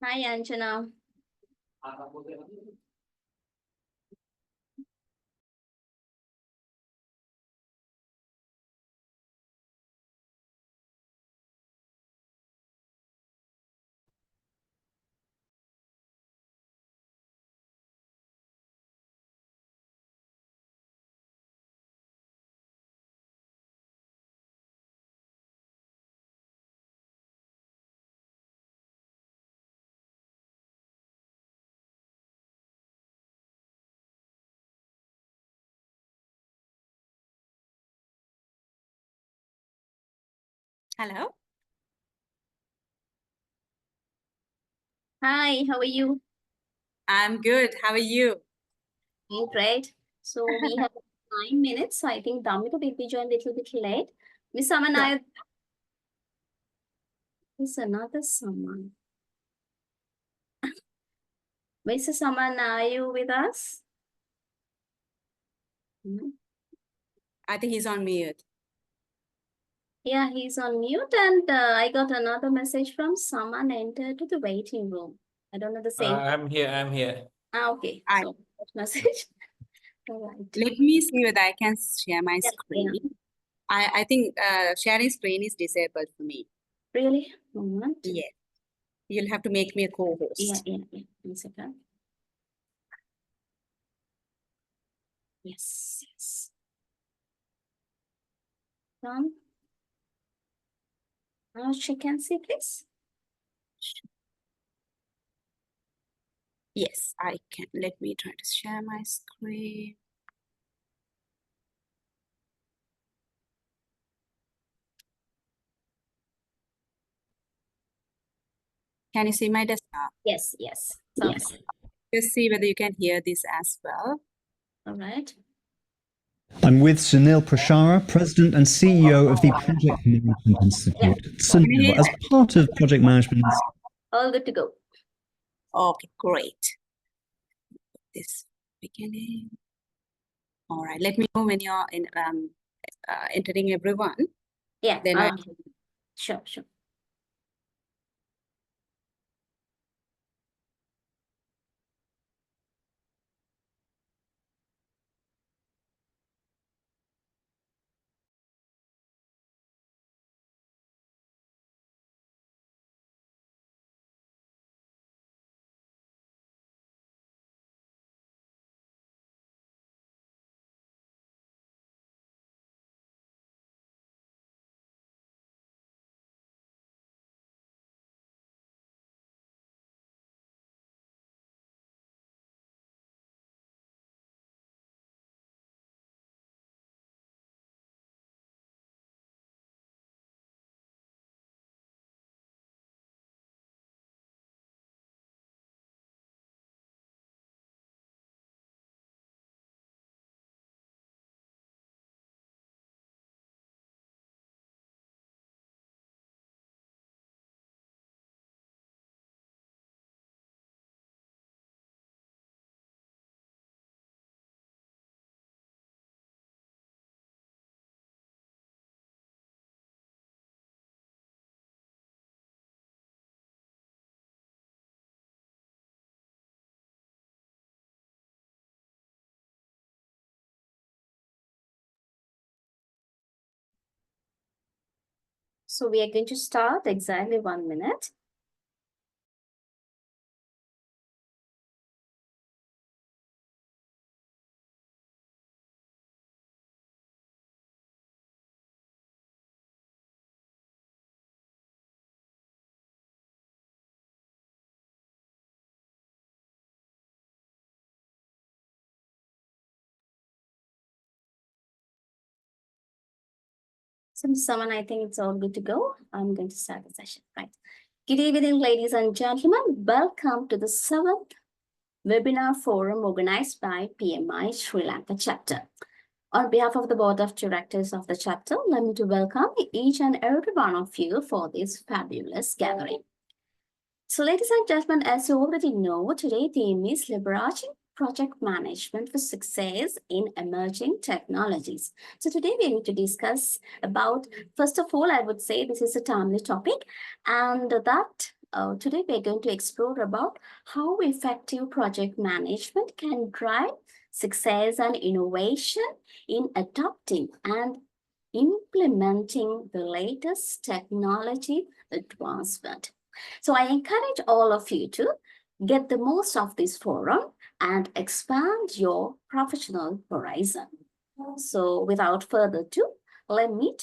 Hi, Anjana. Hello. Hi, how are you? I'm good. How are you? Great. So we have 9 minutes. So I think Damita will be joined a little bit late. Miss Samana, is another someone. Mr. Samana, are you with us? I think he's on mute. Yeah, he's on mute. And I got another message from someone entered to the waiting room. I don't know the same. I'm here. Okay. Hi. So message. All right. Let me see whether I can share my Yeah, screen. yeah. I think sharing screen is disabled for me. Really? Moment. Yes. You'll have to make me a co-host. Yeah. 1 second. Yes. Done. Now she can see, please. Yes, I can. Let me try to share my screen. Can you see my desktop? Yes. Yes. So, Just see whether you can hear this as well. all right. I'm with Sunil Prashara, President and CEO of the Project Management Institute. Sunil, as part of Project Management Institute. All good to go. Okay, great. This beginning. All right, let me know when you're in entering everyone. Yeah. Then Sure. So we are going to start exactly 1 minute. So someone, I think it's all good to go. I'm going to start the session. Right. Good evening, ladies and gentlemen. Welcome to the 7th webinar forum organized by PMI Sri Lanka chapter. On behalf of the board of directors of the chapter, let me to welcome each and every one of you for this fabulous gathering. So ladies and gentlemen, as you already know, today's theme is Liberating Project Management for Success in Emerging Technologies. So today we are going to discuss about, first of all, I would say this is a timely topic, and that today we're going to explore about how effective project management can drive success and innovation in adopting and implementing the latest technology advancement. So I encourage all of you to get the most of this forum and expand your professional horizon. So without further ado, let me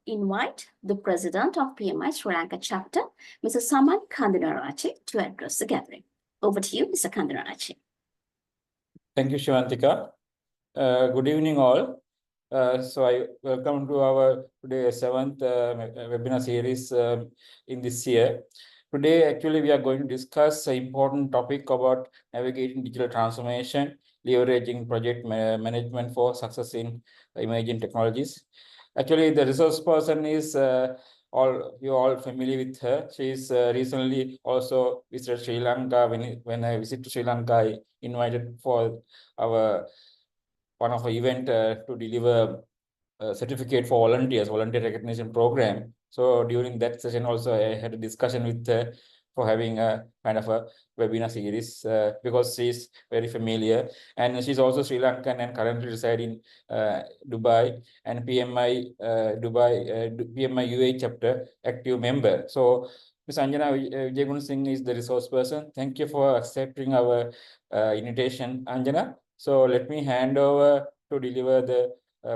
invite the president of PMI Sri Lanka chapter, Mr. Saman Kandinarachi, to address the gathering. Over to you, Mr. Kandinarachi. Thank you, Shivantika. Good evening, all. So I welcome to our today 7th webinar series in this year. Today, actually, we are going to discuss an important topic about navigating digital transformation, leveraging project management for success in emerging technologies. Actually, the resource person is you're all familiar with her. She is recently also visited Sri Lanka. When I visited Sri Lanka, I invited for one of our event to deliver a certificate for volunteers, volunteer recognition program. So during that session also, I had a discussion with her for having a kind of a webinar series because she's very familiar, and she's also Sri Lankan and currently reside in Dubai, and PMI PMI UAE chapter active member. So Ms. Anjana Wijegunasinghe is the resource person. Thank you for accepting our invitation, Anjana. So let me hand over to deliver the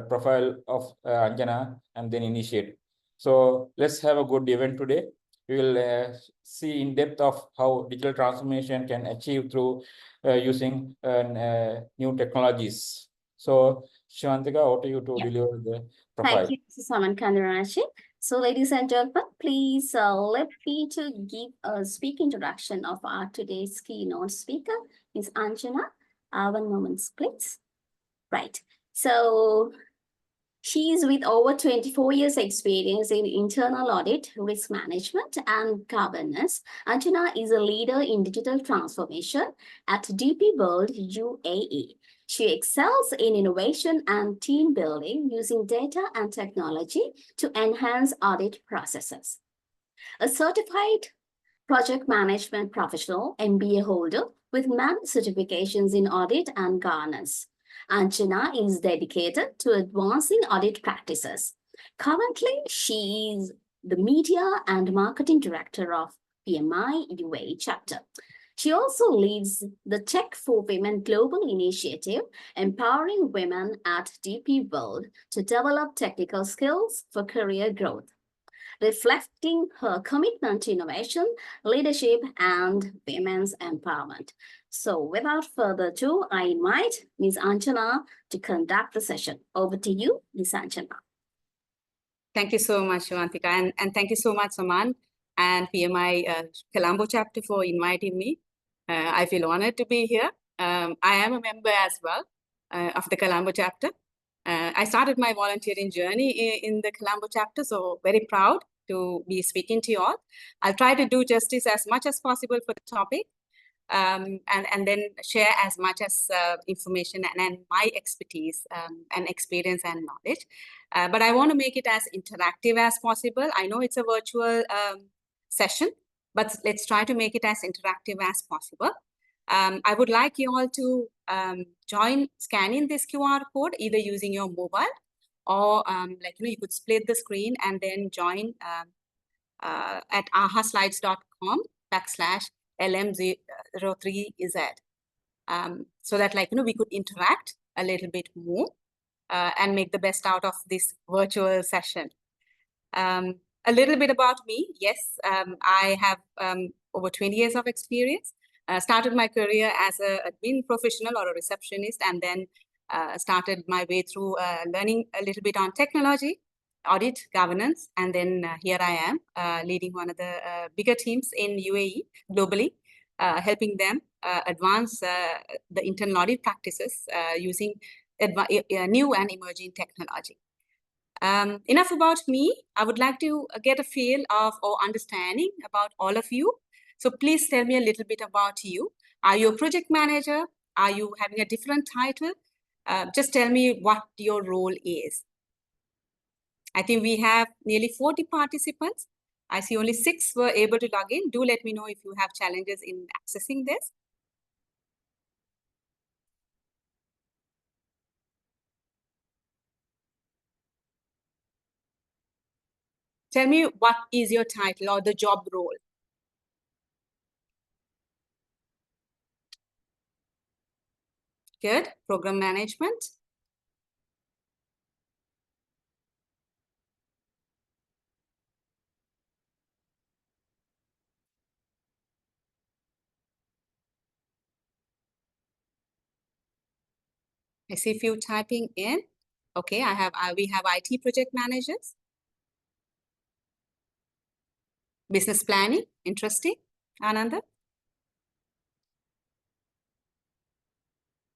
profile of Anjana and then initiate. So let's have a good event today. We will see in depth of how digital transformation can achieve through using new technologies. So Shivantika, over to you to deliver the profile. Thank you, Mr. Saman Kandinarachi. So ladies and gentlemen, please let me to give a speak introduction of our today's keynote speaker, Ms. Anjana. 1 moment, please. Right. So she is with over 24 years experience in internal audit, risk management, and governance. Anjana is a leader in digital transformation at DP World-UAE. She excels in innovation and team building using data and technology to enhance audit processes. A certified project management professional, MBA holder with many certifications in audit and governance. Anjana is dedicated to advancing audit practices. Currently, she is the media and marketing director of PMI UAE chapter. She also leads the Tech for Women Global Initiative, empowering women at DP World to develop technical skills for career growth, reflecting her commitment to innovation, leadership, and women's empowerment. So without further ado, I invite Ms. Anjana to conduct the session. Over to you, Ms. Anjana. Thank you so much, Shivantika, and thank you so much, Saman and PMI Colombo chapter for inviting me. I feel honored to be here. I am a member as well of the Colombo chapter. I started my volunteering journey in the Colombo chapter, so very proud to be speaking to you all. I'll try to do justice as much as possible for the topic, and then share as much as information and my expertise and experience and knowledge. But I want to make it as interactive as possible. I know it's a virtual session, but let's try to make it as interactive as possible. I would like you all to join scanning this QR code, either using your mobile or you could split the screen and then join at ahaslides.com/LM03Z, so that we could interact a little bit more and make the best out of this virtual session. A little bit about me. Yes, I have over 20 years of experience. Started my career as an admin professional or a receptionist, and then started my way through learning a little bit on technology, audit, governance, and then here I am leading one of the bigger teams in UAE globally, helping them advance the internal audit practices using new and emerging technology. Enough about me. I would like to get a feel of or understanding about all of you. So please tell me a little bit about you. Are you a project manager? Are you having a different title? Just tell me what your role is. I think we have nearly 40 participants. I see only 6 were able to log in. Do let me know if you have challenges in accessing this. Tell me what is your title or the job role? Good. Program management. I see a few typing in. Okay, we have IT project managers. Business planning, interesting. Ananda?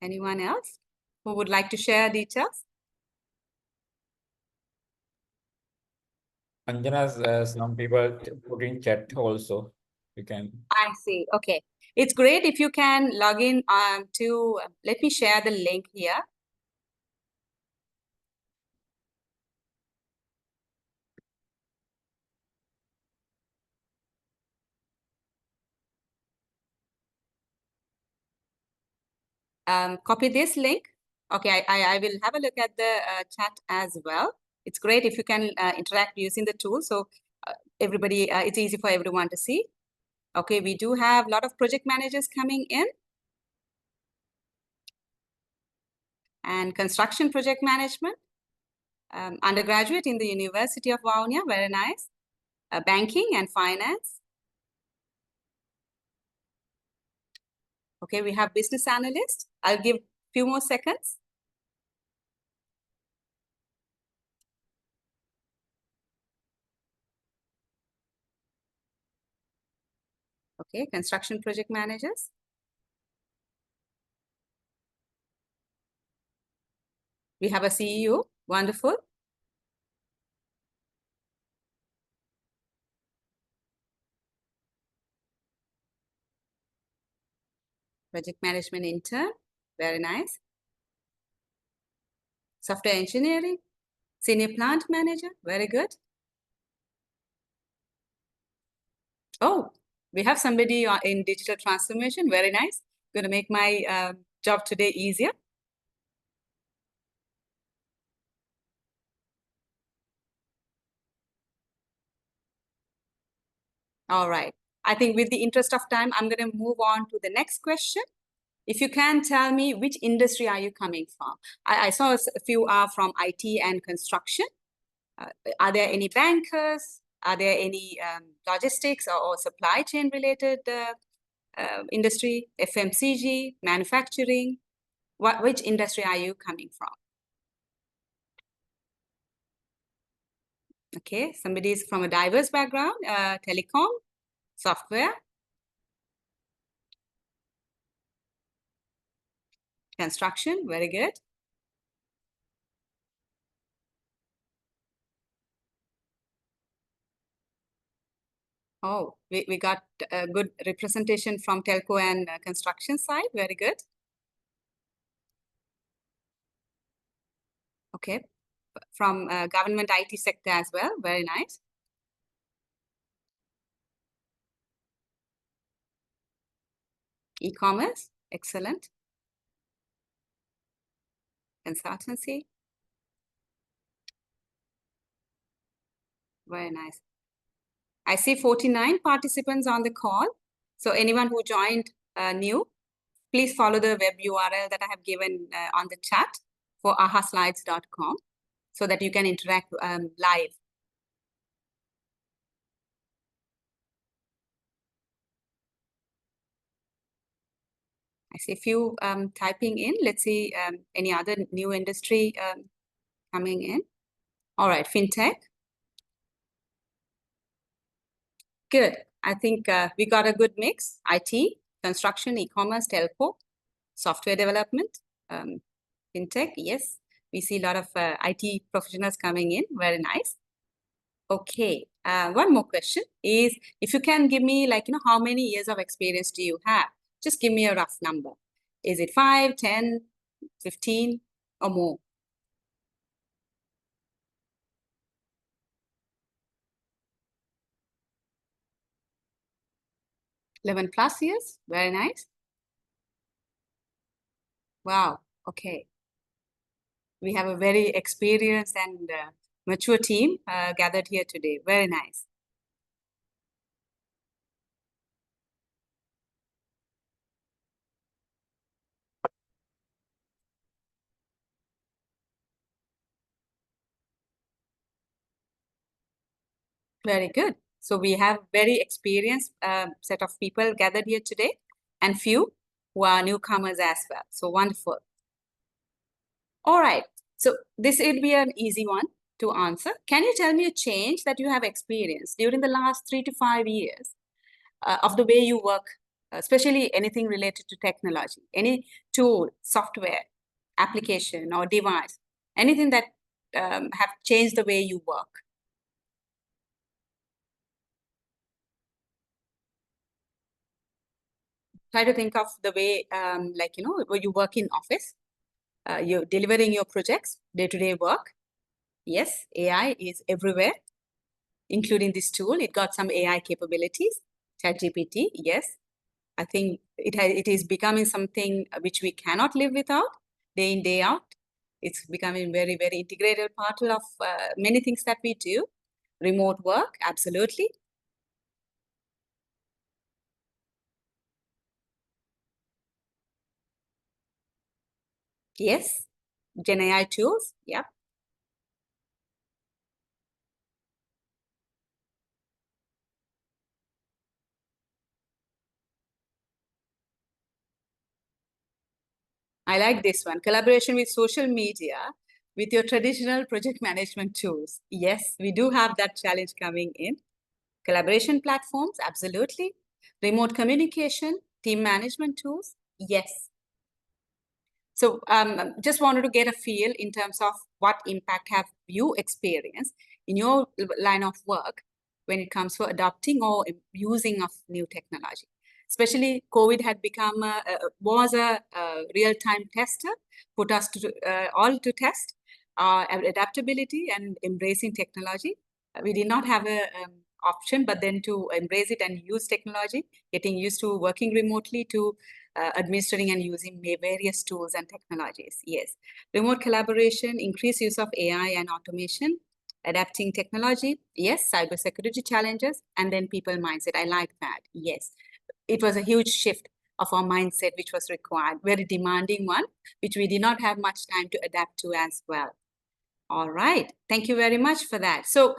Anyone else who would like to share details? Anjana's some people put in chat also. You can. I see. Okay. It's great if you can log in let me share the link here. Copy this link. Okay, I will have a look at the chat as well. It's great if you can interact using the tool. So everybody, it's easy for everyone to see. Okay, we do have a lot of project managers coming in. And construction project management. Undergraduate in the University of Vaunia, very nice. Banking and finance. Okay, we have business analyst. I'll give a few more seconds. Okay, construction project managers. We have a CEO, wonderful. Project management intern, very nice. Software engineering, senior plant manager, very good. Oh, we have somebody in digital transformation, very nice. Going to make my job today easier. All right. I think with the interest of time, I'm going to move on to the next question. If you can tell me which industry are you coming from? I saw a few are from IT and construction. Are there any bankers? Are there any logistics or supply chain related industry, FMCG, manufacturing? Which industry are you coming from? Okay, somebody is from a diverse background, telecom, software, construction, very good. Oh, we got a good representation from telco and construction side, very good. Okay, from government IT sector as well, very nice. E-commerce, excellent. Consultancy, very nice. I see 49 participants on the call. So anyone who joined new, please follow the web URL that I have given on the chat for ahaslides.com so that you can interact live. I see a few typing in. Let's see any other new industry coming in. All right, fintech. Good. I think we got a good mix. IT, construction, e-commerce, telco, software development, fintech. Yes, we see a lot of IT professionals coming in. Very nice. Okay. One more question is, if you can give me how many years of experience do you have? Just give me a rough number. Is it 5, 10, 15 or more? 11+ years. Very nice. Wow. Okay. We have a very experienced and mature team gathered here today. Very nice. Very good. So we have very experienced set of people gathered here today, and few who are newcomers as well. So wonderful. All right. So this will be an easy one to answer. Can you tell me a change that you have experienced during the last 3 to 5 years of the way you work, especially anything related to technology, any tool, software, application, or device, anything that have changed the way you work? Try to think of the way, like, where you work in office, you're delivering your projects, day-to-day work. Yes, AI is everywhere, including this tool. It got some AI capabilities, ChatGPT, yes. I think it is becoming something which we cannot live without, day in, day out. It's becoming very, very integrated part of many things that we do. Remote work, absolutely. Yes, Gen AI tools, yeah. I like this one. Collaboration with social media with your traditional project management tools. Yes, we do have that challenge coming in. Collaboration platforms, absolutely. Remote communication, team management tools, yes. So just wanted to get a feel in terms of what impact have you experienced in your line of work when it comes to adopting or using of new technology. Especially COVID had become was a real-time tester, put us to all to test our adaptability and embracing technology. We did not have a option, but then to embrace it and use technology, getting used to working remotely, to administering and using various tools and technologies. Yes, remote collaboration, increased use of AI and automation, adapting technology. Yes, cybersecurity challenges, and then people mindset. I like that. Yes, it was a huge shift of our mindset, which was required, very demanding one, which we did not have much time to adapt to as well. All right, thank you very much for that. So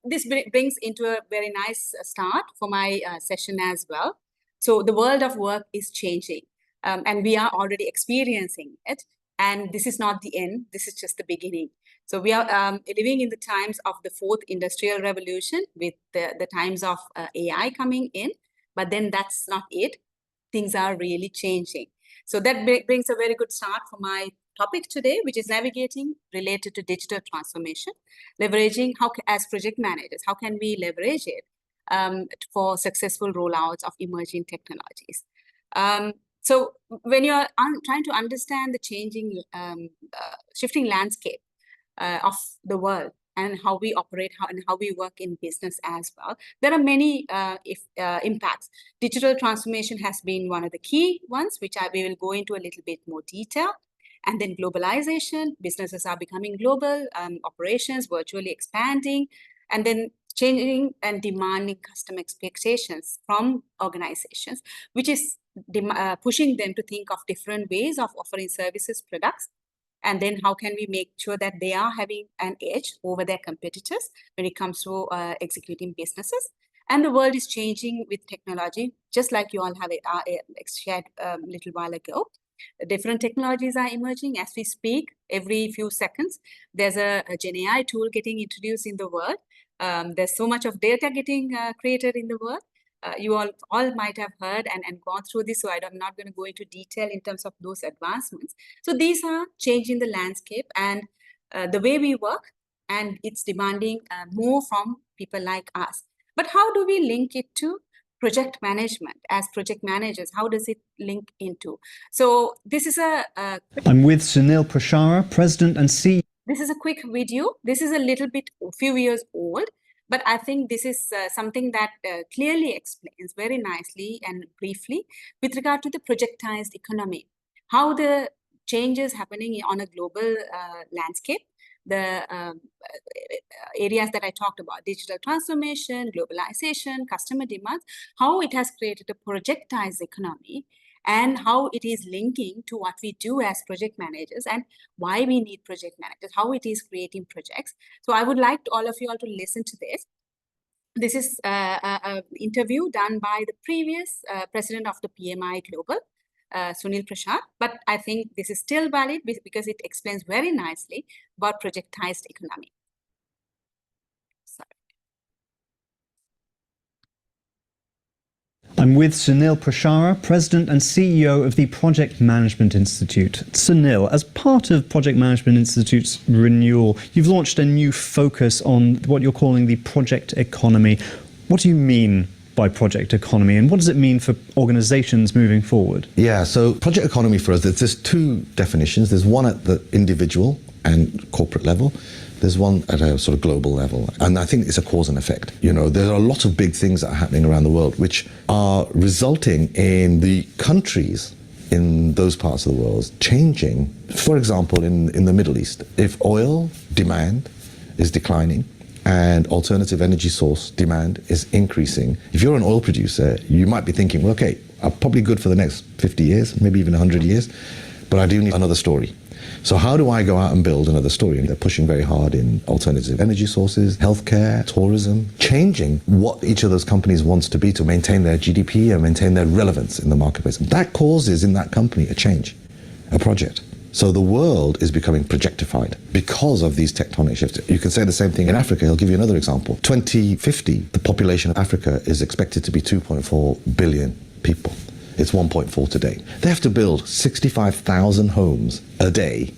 this brings into a very nice start for my session as well. So the world of work is changing, and we are already experiencing it. And this is not the end, this is just the beginning. So we are living in the times of the 4th industrial revolution with the times of AI coming in, but then that's not it. Things are really changing. So that brings a very good start for my topic today, which is navigating related to digital transformation, leveraging how, as project managers, how can we leverage it for successful rollouts of emerging technologies. So when you're trying to understand the changing, shifting landscape of the world and how we operate and how we work in business as well, there are many impacts. Digital transformation has been one of the key ones, which we will go into a little bit more detail. And then globalization, businesses are becoming global, operations virtually expanding, and then changing and demanding customer expectations from organizations, which is pushing them to think of different ways of offering services, products, and then how can we make sure that they are having an edge over their competitors when it comes to executing businesses. And the world is changing with technology, just like you all have shared a little while ago. Different technologies are emerging as we speak. Every few seconds, there's a Gen AI tool getting introduced in the world. There's so much of data getting created in the world. You all might have heard and gone through this, so I'm not going to go into detail in terms of those advancements. So these are changing the landscape and the way we work, and it's demanding more from people like us. But how do we link it to project management as project managers? How does it link into? So this is I'm with Sunil Prashara, President and CEO. This is a quick video. This is a little bit, a few years old, But I think this is something that clearly explains very nicely and briefly with regard to the projectized economy, how the changes happening on a global landscape, the areas that I talked about, digital transformation, globalization, customer demands, how it has created a projectized economy, and how it is linking to what we do as project managers and why we need project managers, how it is creating projects. So I would like all of you all to listen to this. This is an interview done by the previous president of the PMI Global, Sunil Prashad, but I think this is still valid because it explains very nicely about projectized economy. I'm with Sunil Prashad, President and CEO of the Project Management Institute. Sunil, as part of Project Management Institute's renewal, you've launched a new focus on what you're calling the project economy. What do you mean by project economy, and what does it mean for organizations moving forward? Yeah, so project economy for us, there's two definitions. There's one at the individual and corporate level. There's one at a sort of global level. And I think it's a cause and effect. You know, there are a lot of big things that are happening around the world which are resulting in the countries in those parts of the world changing. For example, in the Middle East, if oil demand is declining and alternative energy source demand is increasing, if you're an oil producer, you might be thinking, well, okay, I'm probably good for the next 50 years, maybe even 100 years, but I do need another story. So how do I go out and build another story? And they're pushing very hard in alternative energy sources, healthcare, tourism, changing what each of those companies wants to be to maintain their GDP and maintain their relevance in the marketplace. That causes in that company a change, a project. So the world is becoming projectified because of these tectonic shifts. You can say the same thing in Africa. I'll give you another example. 2050, the population of Africa is expected to be 2.4 billion people. It's 1.4 today. They have to build 65,000 homes a day,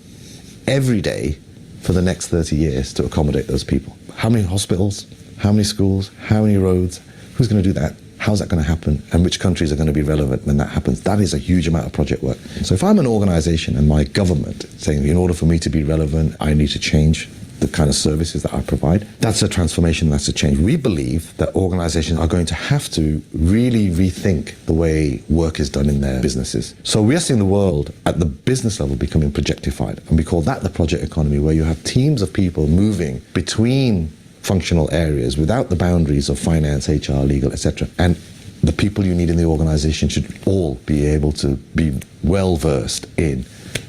every day, for the next 30 years to accommodate those people. How many hospitals? How many schools? How many roads? Who's going to do that? How's that going to happen? And which countries are going to be relevant when that happens? That is a huge amount of project work. So if I'm an organization and my government saying, in order for me to be relevant, I need to change the kind of services that I provide, that's a transformation, that's a change. We believe that organizations are going to have to really rethink the way work is done in their businesses. So we are seeing the world at the business level becoming projectified, and we call that the project economy, where you have teams of people moving between functional areas without the boundaries of finance, HR, legal, etc. And the people you need in the organization should all be able to be well versed in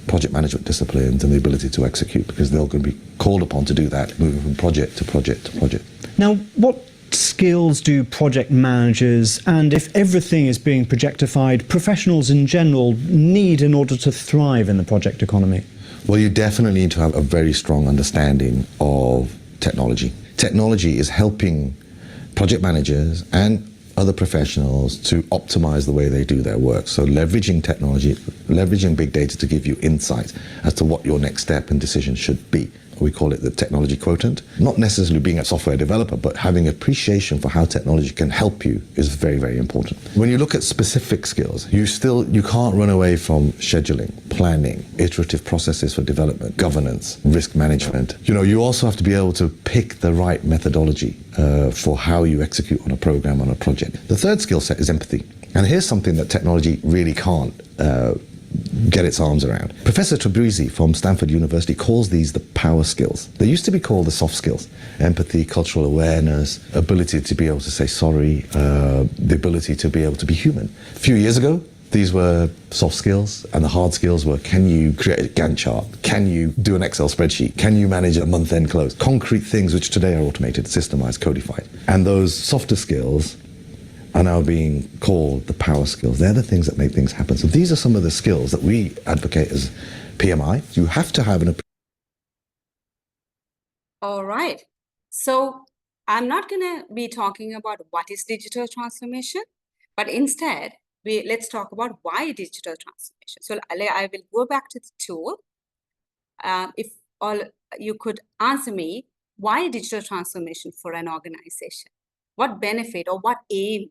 project management disciplines and the ability to execute, because they're going to be called upon to do that, moving from project to project to project. Now, what skills do project managers, and if everything is being projectified, professionals in general need in order to thrive in the project economy? Well, you definitely need to have a very strong understanding of technology. Technology is helping project managers and other professionals to optimize the way they do their work. So leveraging technology, leveraging big data to give you insight as to what your next step and decision should be. We call it the technology quotient. Not necessarily being a software developer, but having appreciation for how technology can help you is very, very important. When you look at specific skills, you can't run away from scheduling, planning, iterative processes for development, governance, risk management. You know, you also have to be able to pick the right methodology for how you execute on a program, on a project. The third skill set is empathy. And here's something that technology really can't get its arms around. Professor Tabrizi from Stanford University calls these the power skills. They used to be called the soft skills: empathy, cultural awareness, ability to be able to say sorry, the ability to be able to be human. A few years ago, these were soft skills, and the hard skills were, can you create a Gantt chart? Can you do an Excel spreadsheet? Can you manage a month-end close? Concrete things which today are automated, systemized, codified. And those softer skills are now being called the power skills. They're the things that make things happen. So these are some of the skills that we advocate as PMI. You have to have an... All right. So I'm not going to be talking about what is digital transformation, but instead, let's talk about why digital transformation. So I will go back to the tool. If all you could answer me, why digital transformation for an organization? What benefit or what aim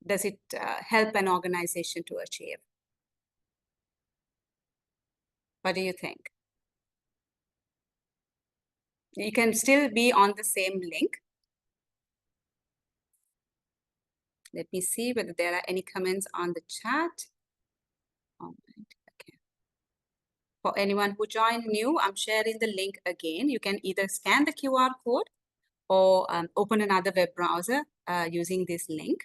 does it help an organization to achieve? What do you think? You can still be on the same link. Let me see whether there are any comments on the chat. All right, okay. For anyone who joined new, I'm sharing the link again. You can either scan the QR code or open another web browser using this link.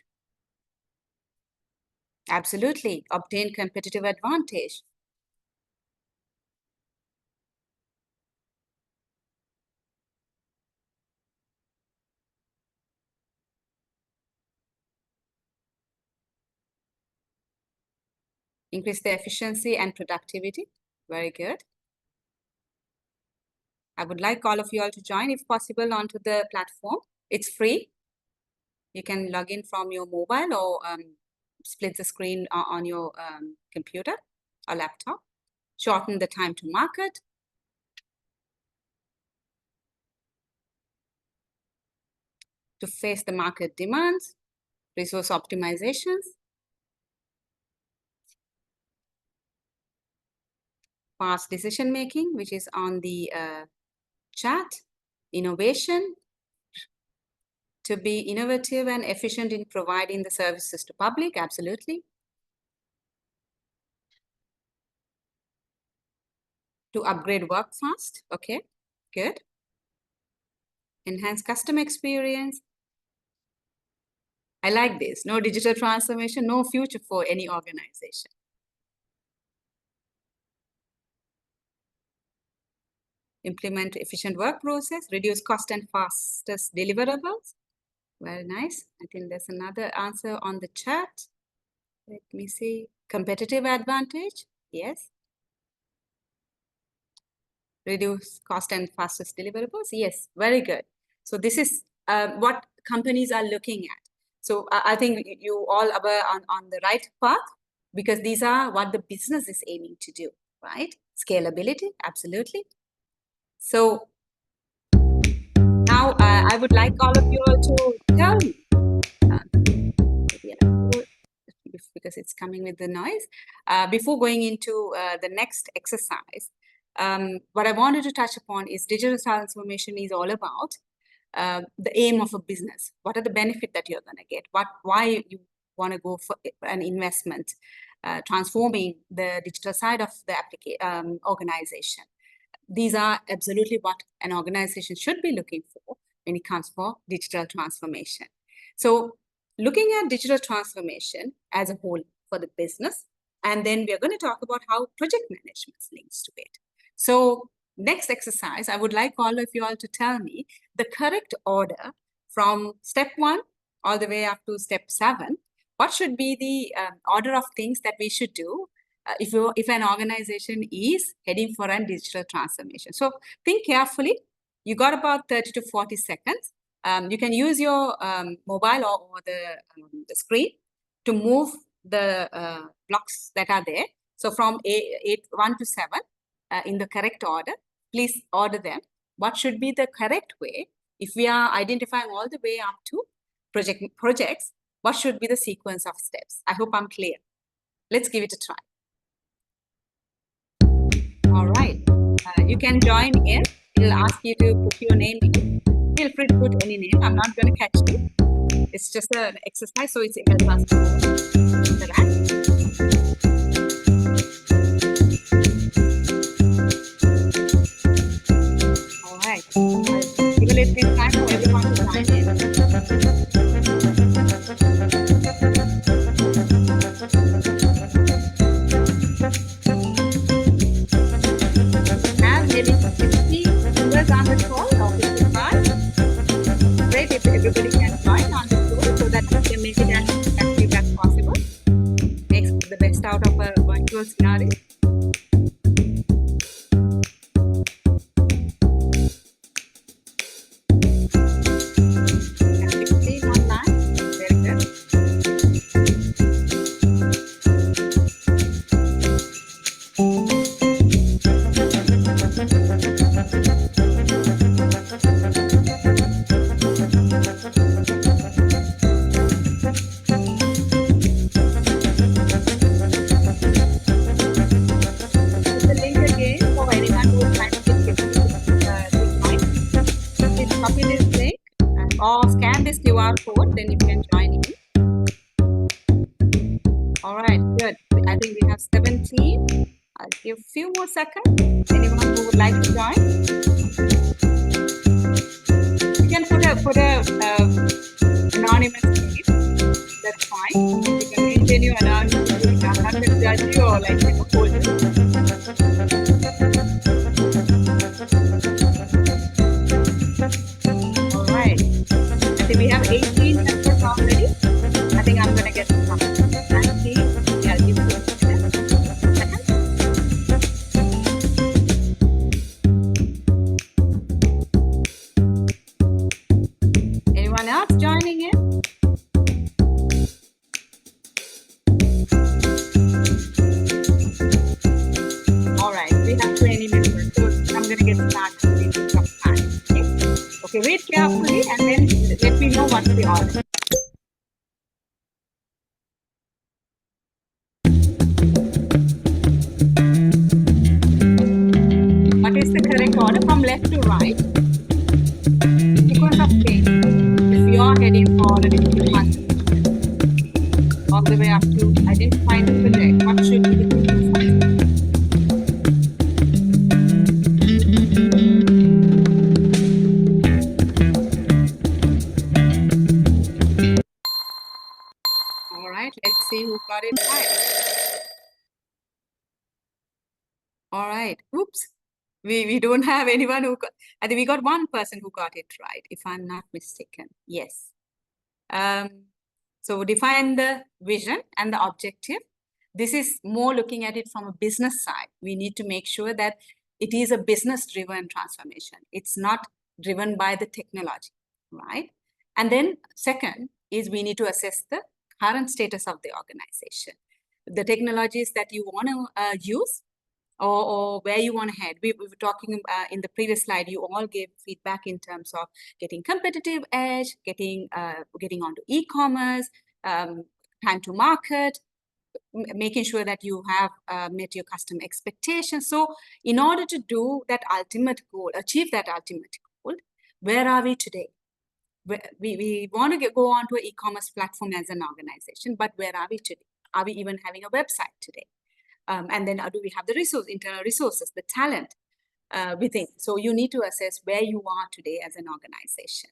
Absolutely, obtain competitive advantage. Increase the efficiency and productivity. Very good. I would like all of you all to join, if possible, onto the platform. It's free. You can log in from your mobile or split the screen on your computer or laptop. Shorten the time to market. To face the market demands, resource optimizations, fast decision making, which is on the chat, innovation, to be innovative and efficient in providing the services to public, absolutely. To upgrade work fast, okay, good. Enhance customer experience. I like this. No digital transformation, no future for any organization. Implement efficient work process, reduce cost and fastest deliverables. Very nice. I think there's another answer on the chat. Let me see. Competitive advantage. Yes. Reduce cost and fastest deliverables. Yes, very good. So this is what companies are looking at. So I think you all are on the right path, because these are what the business is aiming to do, right? Scalability, absolutely. So now I would like all of you all to tell me, because it's coming with the noise, before going into the next exercise, what I wanted to touch upon is digital transformation is all about the aim of a business. What are the benefits that you're going to get? Why you want to go for an investment, transforming the digital side of the organization. These are absolutely what an organization should be looking for when it comes for digital transformation. So looking at digital transformation as a whole for the business, and then we are going to talk about how project management links to it. So next exercise, I would like all of you all to tell me the correct order from step 1 all the way up to step 7. What should be the order of things that we should do if an organization is heading for a digital transformation? So think carefully. You got about 30 to 40 seconds. You can use your mobile or the screen to move the blocks that are there. So from 1 to 7 in the correct order, please order them. What should be the correct way? If we are identifying all the way up to projects, what should be the sequence of steps? I hope I'm clear. Let's give it a try. All right, you can join in. It'll ask you to put your name in. Feel free to put any name. I'm not going to catch you. It's just an exercise, so it's helps us to interact. All right, give a little bit of time for everyone to sign in. And maybe 50 members on the call or 55. Great if everybody can join on the call so that we can make it as effective as possible. Makes the best out of a virtual scenario. I think we have 17. I'll give a few more seconds. Anyone who would like to join? You can put a anonymous name. That's fine. You can maintain your anonymous. I'm not going to judge you or like hold you. All right. I think we have 18 members already. I think I'm going to get started. 19. Yeah, I'll give you a second. Anyone else joining in? All right, we have 20 members, so I'm going to get started in some time. Okay, wait carefully and then let me know what's the order. What is the correct order from left to right? Sequence of change. If you are heading for a digital transformation, all the way up to identifying the project, what should be the sequence? All right, let's see who got it right. All right, oops. We don't have anyone who got, I think we got one person who got it right, if I'm not mistaken. Yes. So define the vision and the objective. This is more looking at it from a business side. We need to make sure that it is a business-driven transformation. It's not driven by the technology, right? And then second is we need to assess the current status of the organization. The technologies that you want to use, or where you want to head. We were talking in the previous slide, you all gave feedback in terms of getting competitive edge, getting onto e-commerce, time to market, making sure that you have met your customer expectations. So in order to do that ultimate goal, achieve that ultimate goal, where are we today? We want to go onto an e-commerce platform as an organization, but where are we today? Are we even having a website today? And then do we have the internal resources, the talent within? So you need to assess where you are today as an organization.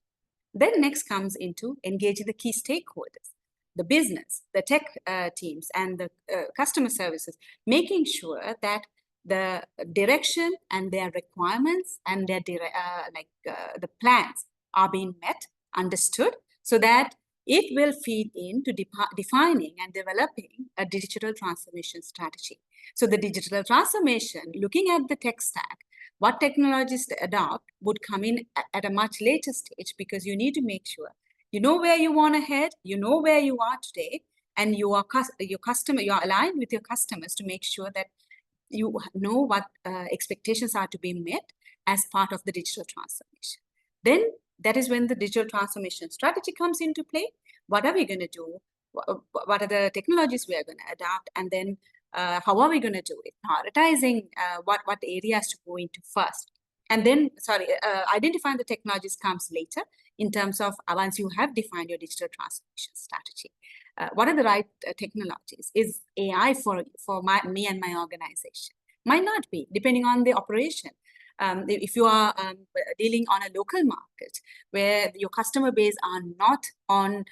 Then next comes into engaging the key stakeholders, the business, the tech teams, and the customer services, making sure that the direction and their requirements and their the plans are being met, understood, so that it will feed into defining and developing a digital transformation strategy. So the digital transformation, looking at the tech stack, what technologies to adopt would come in at a much later stage, because you need to make sure you know where you want to head, you know where you are today, and you are aligned with your customers to make sure that you know what expectations are to be met as part of the digital transformation. Then that is when the digital transformation strategy comes into play. What are we going to do? What are the technologies we are going to adopt? And then how are we going to do it? Prioritizing what areas to go into first. And then, identifying the technologies comes later in terms of once you have defined your digital transformation strategy. What are the right technologies? Is AI for me and my organization? Might not be, depending on the operation. If you are dealing on a local market where your customer base are not on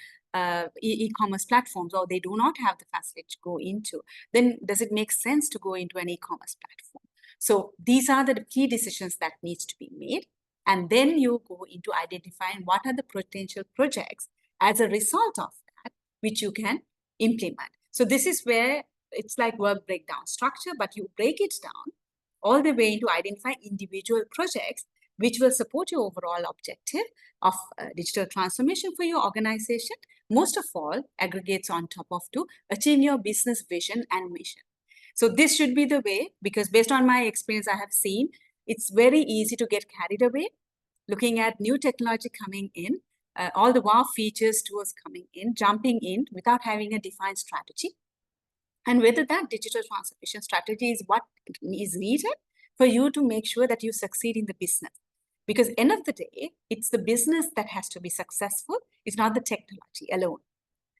e-commerce platforms, or they do not have the facility to go into, then does it make sense to go into an e-commerce platform? So these are the key decisions that needs to be made. And then you go into identifying what are the potential projects as a result of that, which you can implement. So this is where it's like work breakdown structure, but you break it down all the way into identify individual projects which will support your overall objective of digital transformation for your organization. Most of all, aggregates on top of to achieve your business vision and mission. So this should be the way, because based on my experience, I have seen it's very easy to get carried away looking at new technology coming in, all the wow features towards coming in, jumping in without having a defined strategy. And whether that digital transformation strategy is what is needed for you to make sure that you succeed in the business. Because end of the day, it's the business that has to be successful. It's not the technology alone.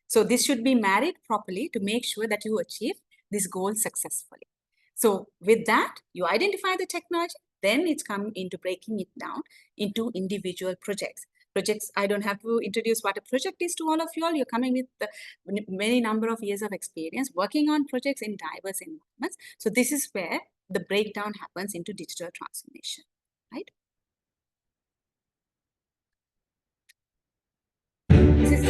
So this should be married properly to make sure that you achieve this goal successfully. So with that, you identify the technology, then it's come into breaking it down into individual projects. Projects, I don't have to introduce what a project is to all of you all. You're coming with the many number of years of experience working on projects in diverse environments. So this is where the breakdown happens into digital transformation, right? This is,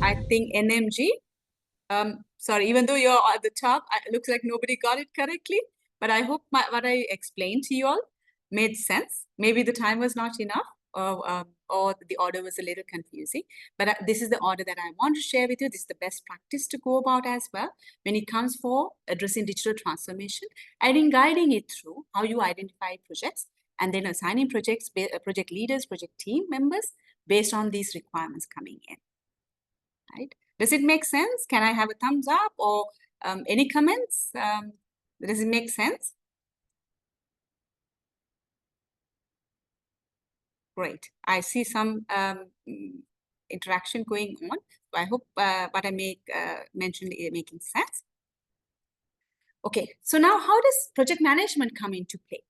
I think, NMG. Sorry, even though you're at the top, it looks like nobody got it correctly, but I hope what I explained to you all made sense. Maybe the time was not enough, or the order was a little confusing, but this is the order that I want to share with you. This is the best practice to go about as well when it comes for addressing digital transformation and in guiding it through how you identify projects and then assigning project leaders, project team members based on these requirements coming in, right? Does it make sense? Can I have a thumbs up or any comments? Does it make sense? Great. I see some interaction going on. So I hope what I mentioned is making sense. Okay, so now how does project management come into play,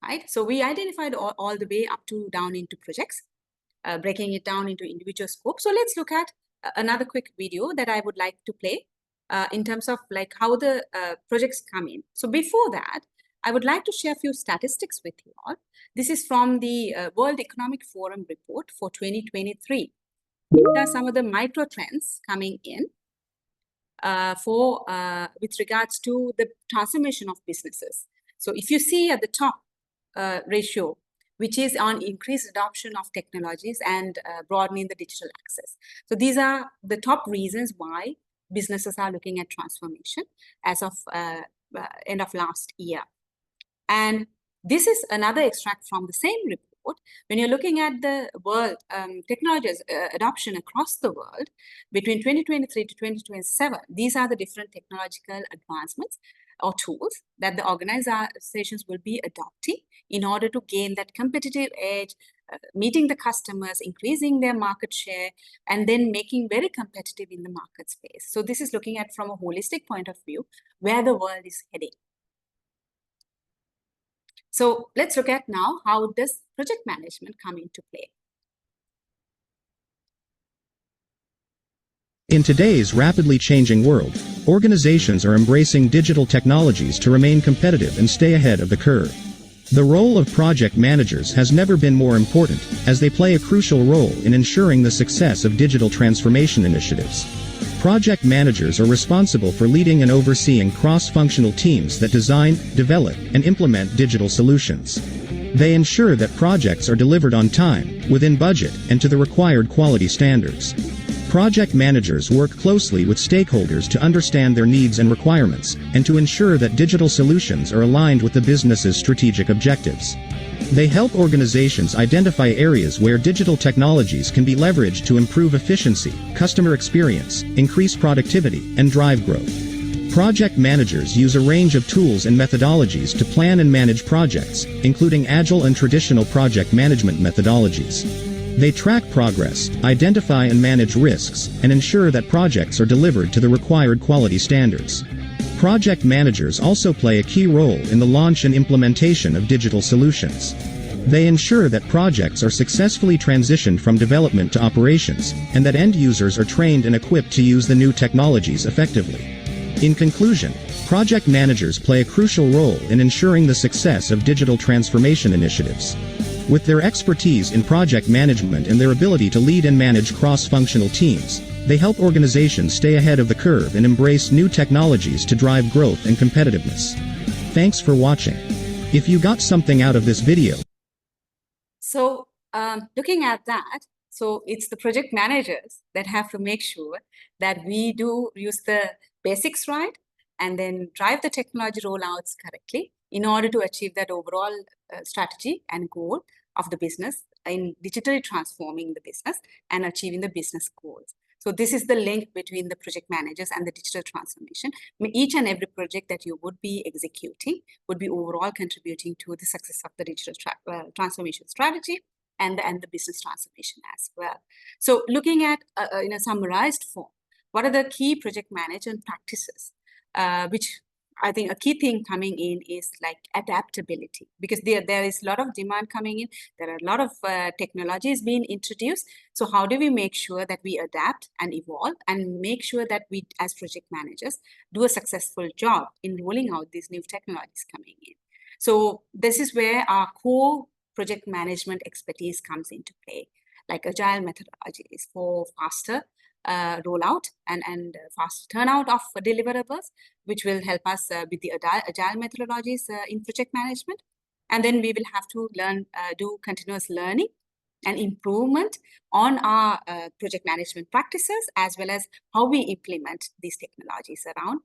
right? So we identified all the way up to down into projects, breaking it down into individual scope. So let's look at another quick video that I would like to play in terms of like how the projects come in. So before that, I would like to share a few statistics with you all. This is from the World Economic Forum report for 2023. These are some of the micro trends coming in with regards to the transformation of businesses. So if you see at the top ratio, which is on increased adoption of technologies and broadening the digital access. So these are the top reasons why businesses are looking at transformation as of end of last year. And this is another extract from the same report. When you're looking at the world technologies adoption across the world between 2023 to 2027, these are the different technological advancements or tools that the organizations will be adopting in order to gain that competitive edge, meeting the customers, increasing their market share, and then making very competitive in the market space. So this is looking at from a holistic point of view, where the world is heading. So let's look at now, how does project management come into play? In today's rapidly changing world, organizations are embracing digital technologies to remain competitive and stay ahead of the curve. The role of project managers has never been more important, as they play a crucial role in ensuring the success of digital transformation initiatives. Project managers are responsible for leading and overseeing cross-functional teams that design, develop, and implement digital solutions. They ensure that projects are delivered on time, within budget, and to the required quality standards. Project managers work closely with stakeholders to understand their needs and requirements, and to ensure that digital solutions are aligned with the business's strategic objectives. They help organizations identify areas where digital technologies can be leveraged to improve efficiency, customer experience, increase productivity, and drive growth. Project managers use a range of tools and methodologies to plan and manage projects, including agile and traditional project management methodologies. They track progress, identify and manage risks, and ensure that projects are delivered to the required quality standards. Project managers also play a key role in the launch and implementation of digital solutions. They ensure that projects are successfully transitioned from development to operations, and that end users are trained and equipped to use the new technologies effectively. In conclusion, project managers play a crucial role in ensuring the success of digital transformation initiatives. With their expertise in project management and their ability to lead and manage cross-functional teams, they help organizations stay ahead of the curve and embrace new technologies to drive growth and competitiveness. Thanks for watching. If you got something out of this video. So looking at that, so it's the project managers that have to make sure that we do use the basics right and then drive the technology rollouts correctly in order to achieve that overall strategy and goal of the business in digitally transforming the business and achieving the business goals. So this is the link between the project managers and the digital transformation. Each and every project that you would be executing would be overall contributing to the success of the digital transformation strategy and the business transformation as well. So looking at in a summarized form, what are the key project management practices, which I think a key thing coming in is like adaptability, because there is a lot of demand coming in. There are a lot of technologies being introduced. So how do we make sure that we adapt and evolve and make sure that we, as project managers, do a successful job in rolling out these new technologies coming in? So this is where our core project management expertise comes into play, like agile methodologies for faster rollout and fast turnout of deliverables, which will help us with the agile methodologies in project management. And then we will have to learn, do continuous learning and improvement on our project management practices, as well as how we implement these technologies around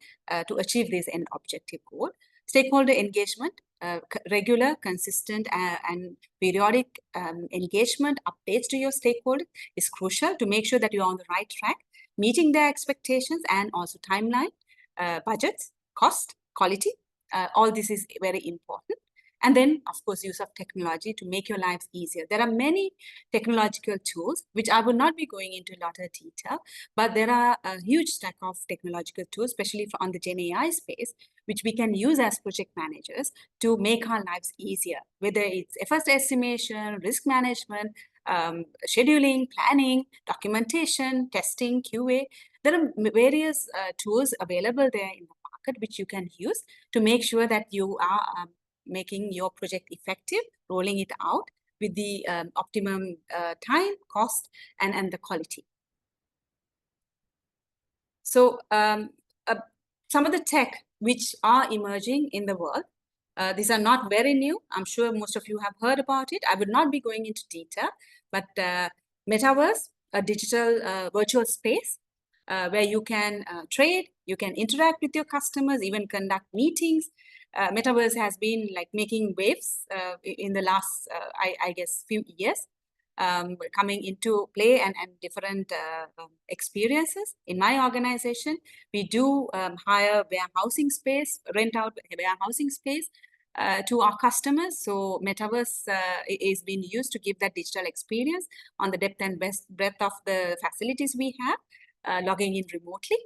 to achieve this end objective goal. Stakeholder engagement, regular, consistent, and periodic engagement updates to your stakeholders is crucial to make sure that you're on the right track, meeting their expectations, and also timeline, budgets, cost, quality. All this is very important. And then, of course, use of technology to make your lives easier. There are many technological tools, which I will not be going into a lot of detail, but there are a huge stack of technological tools, especially on the Gen AI space, which we can use as project managers to make our lives easier, whether it's FS estimation, risk management, scheduling, planning, documentation, testing, QA. There are various tools available there in the market, which you can use to make sure that you are making your project effective, rolling it out with the optimum time, cost, and the quality. So some of the tech which are emerging in the world, these are not very new. I'm sure most of you have heard about it. I would not be going into detail, but metaverse, a digital virtual space where you can trade, you can interact with your customers, even conduct meetings. Metaverse has been like making waves in the last, I guess, few years, coming into play and different experiences. In my organization, we do hire warehousing space, rent out warehousing space to our customers. So Metaverse is being used to give that digital experience on the depth and breadth of the facilities we have, logging in remotely.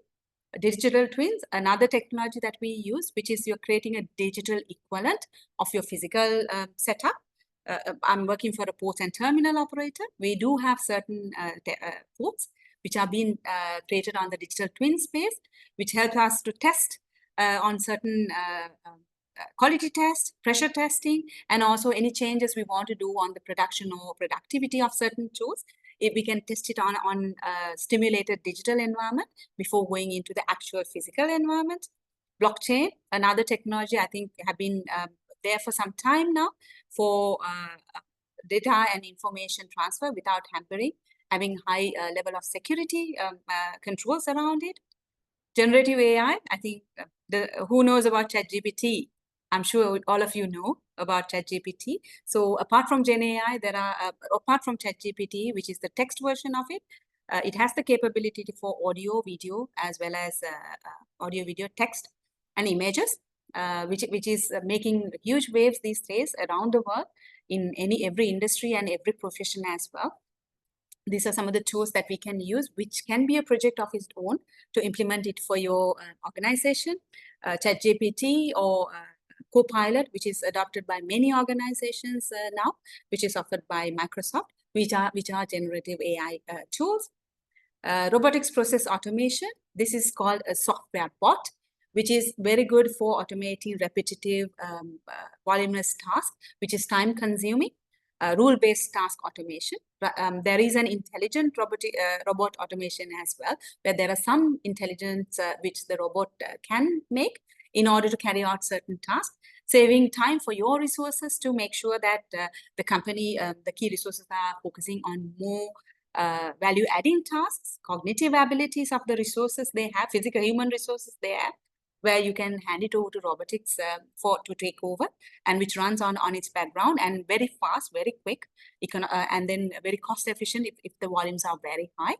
Digital twins, another technology that we use, which is you're creating a digital equivalent of your physical setup. I'm working for a port and terminal operator. We do have certain ports which are being created on the digital twin space, which help us to test on certain quality test, pressure testing, and also any changes we want to do on the production or productivity of certain tools. If we can test it on a stimulated digital environment before going into the actual physical environment. Blockchain, another technology I think have been there for some time now for data and information transfer without hampering, having high level of security controls around it. Generative AI, I think who knows about ChatGPT? I'm sure all of you know about ChatGPT. So apart from Gen AI, there are, apart from ChatGPT, which is the text version of it, it has the capability for audio, video, as well as audio, video, text, and images, which is making huge waves these days around the world in every industry and every profession as well. These are some of the tools that we can use, which can be a project of its own to implement it for your organization. ChatGPT or Copilot, which is adopted by many organizations now, which is offered by Microsoft, which are generative AI tools. Robotics process automation. This is called a software bot, which is very good for automating repetitive voluminous tasks, which is time consuming. Rule-based task automation. There is an intelligent robot automation as well, where there are some intelligence which the robot can make in order to carry out certain tasks, saving time for your resources to make sure that the company, the key resources are focusing on more value-adding tasks, cognitive abilities of the resources they have, physical human resources they have, where you can hand it over to robotics to take over, and which runs on its background and very fast, very quick, and then very cost efficient if the volumes are very high.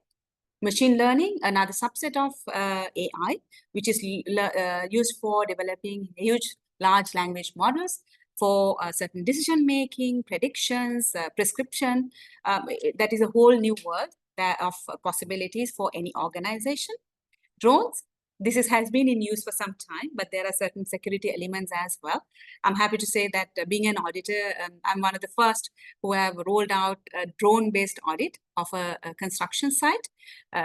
Machine learning, another subset of AI, which is used for developing huge large language models for certain decision making, predictions, prescription. That is a whole new world of possibilities for any organization. Drones, has been in use for some time, but there are certain security elements as well. I'm happy to say that being an auditor, I'm one of the first who have rolled out a drone-based audit of a construction site,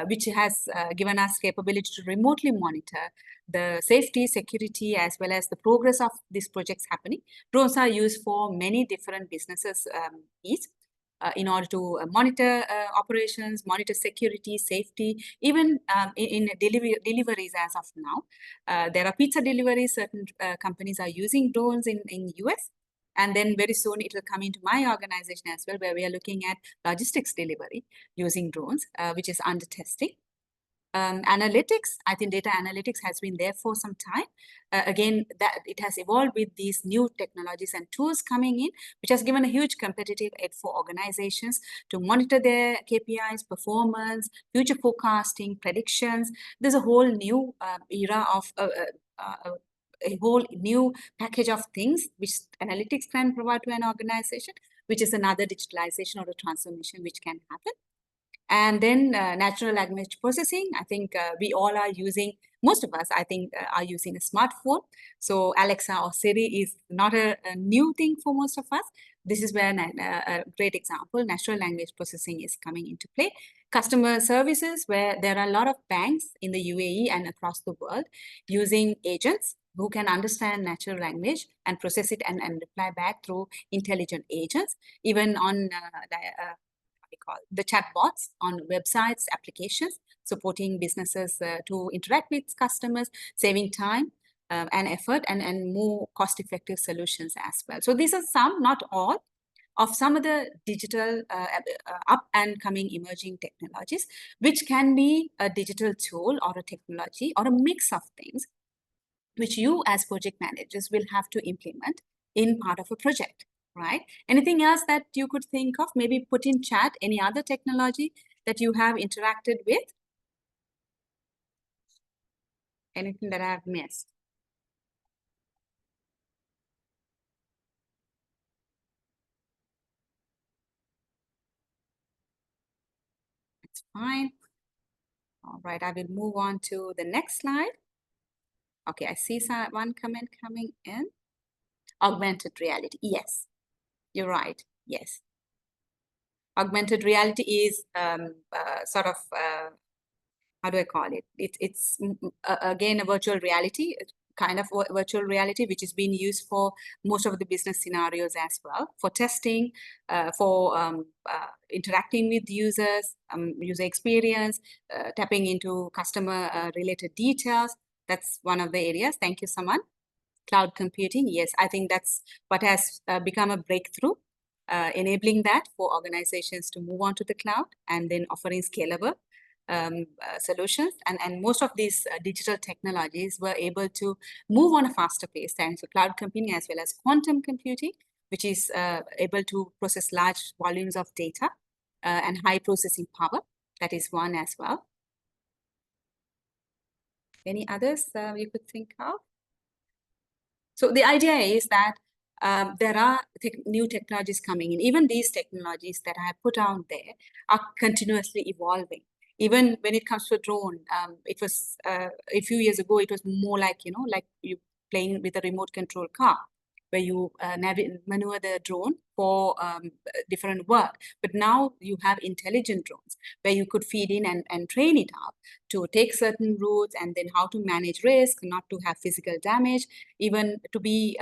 which has given us capability to remotely monitor the safety, security, as well as the progress of these projects happening. Drones are used for many different businesses needs. In order to monitor operations, monitor security, safety, even in deliveries as of now. There are pizza deliveries, certain companies are using drones in US. And then very soon it will come into my organization as well, where we are looking at logistics delivery using drones, which is under testing. Analytics, I think data analytics has been there for some time. Again, that it has evolved with these new technologies and tools coming in, which has given a huge competitive edge for organizations to monitor their KPIs, performance, future forecasting, predictions. There's a whole new era of a whole new package of things which analytics can provide to an organization, which is another digitalization or a transformation which can happen. And then natural language processing, I think we all are using, most of us, I think, are using a smartphone. So Alexa or Siri is not a new thing for most of us. This is where a great example, natural language processing is coming into play. Customer services, where there are a lot of banks in the UAE and across the world using agents who can understand natural language and process it and reply back through intelligent agents, even on the chatbots on websites, applications, supporting businesses to interact with customers, saving time and effort, and more cost-effective solutions as well. So these are some, not all, of some of the digital up and coming emerging technologies, which can be a digital tool or a technology or a mix of things, which you as project managers will have to implement in part of a project. Right? Anything else that you could think of? Maybe put in chat any other technology that you have interacted with? Anything that I have missed? That's fine. All right, I will move on to the next slide. Okay, I see one comment coming in. Augmented reality. Yes, you're right. Yes. Augmented reality is sort of, how do I call it? It's again, a virtual reality, kind of virtual reality, which is being used for most of the business scenarios as well, for testing, for interacting with users, user experience, tapping into customer related details. That's one of the areas. Thank you, Saman. Cloud computing, yes, I think that's what has become a breakthrough, enabling that for organizations to move on to the cloud and then offering scalable solutions. And most of these digital technologies were able to move on a faster pace thanks to cloud computing as well as quantum computing, which is able to process large volumes of data and high processing power. That is one as well. Any others you could think of? So the idea is that there are new technologies coming in. Even these technologies that I have put out there are continuously evolving. Even when it comes to a drone, it was a few years ago, it was more like, like you playing with a remote control car, where you maneuver the drone for different work. But now you have intelligent drones where you could feed in and train it up to take certain routes, and then how to manage risk, not to have physical damage, even to be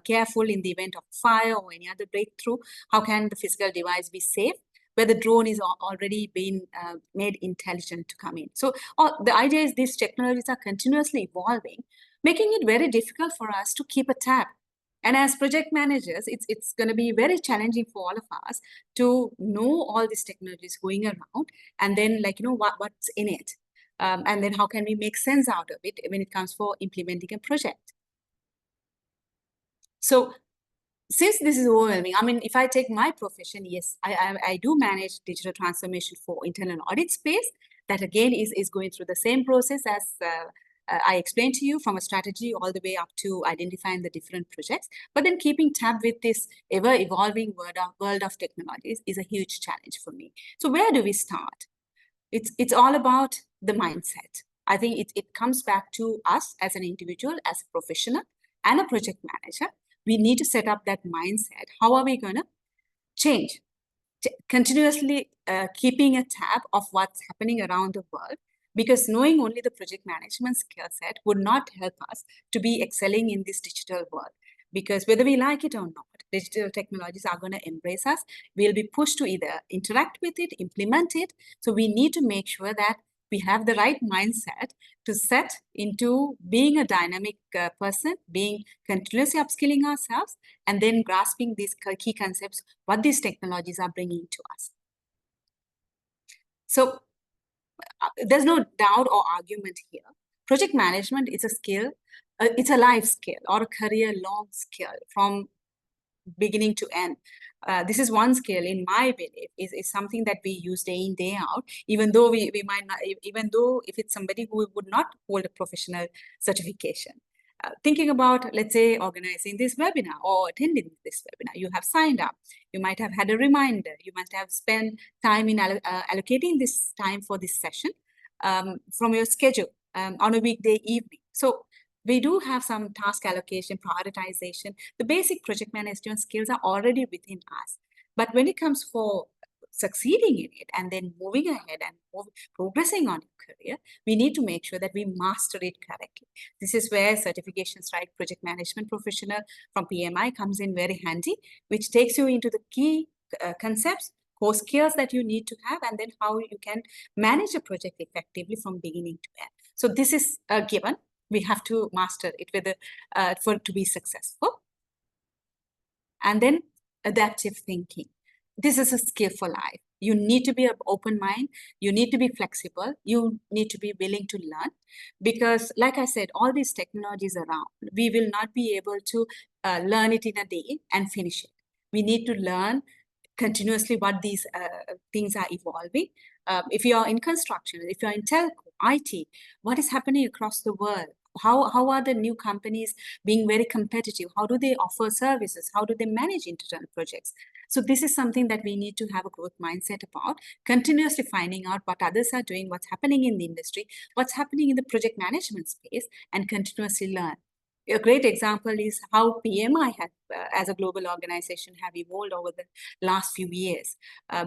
careful in the event of fire or any other breakthrough. How can the physical device be safe, where the drone is already been made intelligent to come in. So the idea is these technologies are continuously evolving, making it very difficult for us to keep a tab. And as project managers, it's going to be very challenging for all of us to know all these technologies going around, and then what's in it. And then how can we make sense out of it when it comes for implementing a project. So since this is overwhelming, I mean, if I take my profession, yes, I do manage digital transformation for internal audit space. That again is going through the same process as I explained to you, from a strategy all the way up to identifying the different projects. But then keeping tab with this ever-evolving world of technologies is a huge challenge for me. So where do we start? It's all about the mindset. I think it comes back to us as an individual, as a professional and a project manager. We need to set up that mindset. How are we going to change? Continuously keeping a tab of what's happening around the world, because knowing only the project management skill set would not help us to be excelling in this digital world. Because whether we like it or not, digital technologies are going to embrace us. We'll be pushed to either interact with it, implement it. So we need to make sure that we have the right mindset to set into being a dynamic person, being continuously upskilling ourselves, and then grasping these key concepts, what these technologies are bringing to us. So there's no doubt or argument here. Project management is a skill, it's a life skill or a career-long skill from beginning to end. This is one skill, in my belief, is something that we use day in, day out, even though we might not, even though if it's somebody who would not hold a professional certification. Thinking about, let's say, organizing this webinar or attending this webinar, you have signed up, you might have had a reminder, you must have spent time in allocating this time for this session from your schedule on a weekday evening. So we do have some task allocation, prioritization. The basic project management skills are already within us. But when it comes for succeeding in it and then moving ahead and progressing on your career, we need to make sure that we master it correctly. This is where certifications like Project Management Professional from PMI comes in very handy, which takes you into the key concepts, core skills that you need to have, and then how you can manage a project effectively from beginning to end. So this is a given. We have to master it for it to be successful. And then adaptive thinking. This is a skill for life. You need to be an open mind. You need to be flexible. You need to be willing to learn, because like I said, all these technologies around, we will not be able to learn it in a day and finish it. We need to learn continuously what these things are evolving. If you are in construction, if you're in telco, IT, what is happening across the world? How are the new companies being very competitive? How do they offer services? How do they manage internal projects? So this is something that we need to have a growth mindset about, continuously finding out what others are doing, what's happening in the industry, what's happening in the project management space, and continuously learn. A great example is how PMI has, as a global organization, have evolved over the last few years,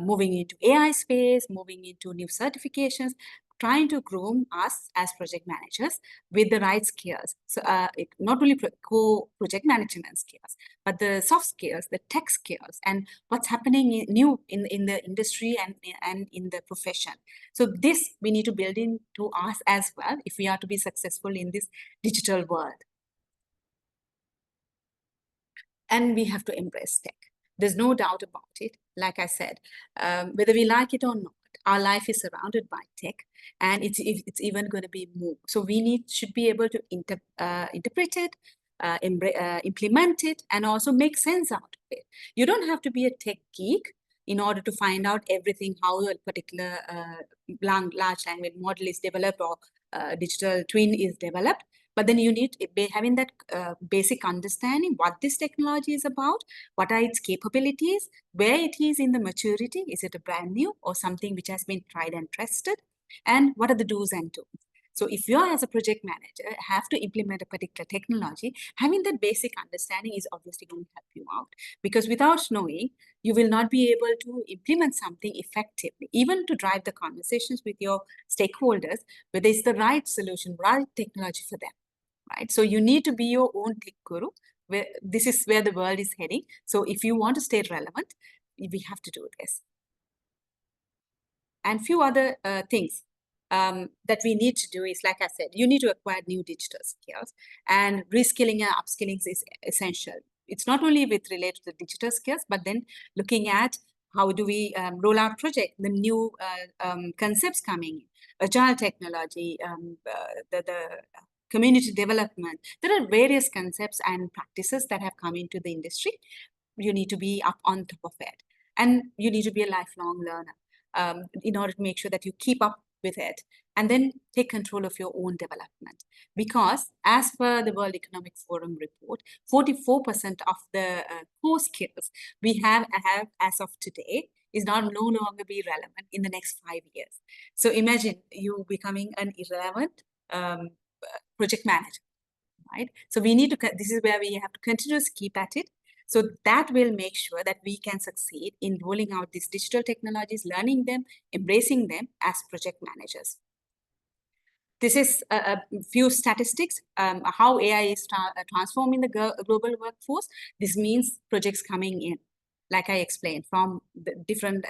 moving into AI space, moving into new certifications, trying to groom us as project managers with the right skills. So not only project management skills, but the soft skills, the tech skills, and what's happening new in the industry and in the profession. So this we need to build into us as well if we are to be successful in this digital world. And we have to embrace tech. There's no doubt about it. Like I said, whether we like it or not, our life is surrounded by tech, and it's even going to be more. So we should be able to interpret it, implement it, and also make sense out of it. You don't have to be a tech geek in order to find out everything, how a particular large language model is developed or digital twin is developed. But then you need to be having that basic understanding what this technology is about, what are its capabilities, where it is in the maturity, is it a brand new or something which has been tried and tested, and what are the do's and don'ts. So if you are, as a project manager, have to implement a particular technology, having that basic understanding is obviously going to help you out, because without knowing, you will not be able to implement something effectively, even to drive the conversations with your stakeholders, whether it's the right solution, right technology for them. Right? So you need to be your own tech guru. This is where the world is heading. So if you want to stay relevant, we have to do this. And few other things that we need to do is, like I said, you need to acquire new digital skills, and reskilling and upskilling is essential. It's not only related to the digital skills, but then looking at how do we roll out project, the new concepts coming, agile technology, the community development. There are various concepts and practices that have come into the industry. You need to be up on top of it. And you need to be a lifelong learner in order to make sure that you keep up with it, and then take control of your own development. Because as per the World Economic Forum report, 44% of the core skills we have as of today is no longer be relevant in the next 5 years. So imagine you becoming an irrelevant project manager, right? So we need to, this is where we have to continuously keep at it. So that will make sure that we can succeed in rolling out these digital technologies, learning them, embracing them as project managers. This is a few statistics, how AI is transforming the global workforce. This means projects coming in, like I explained, from the different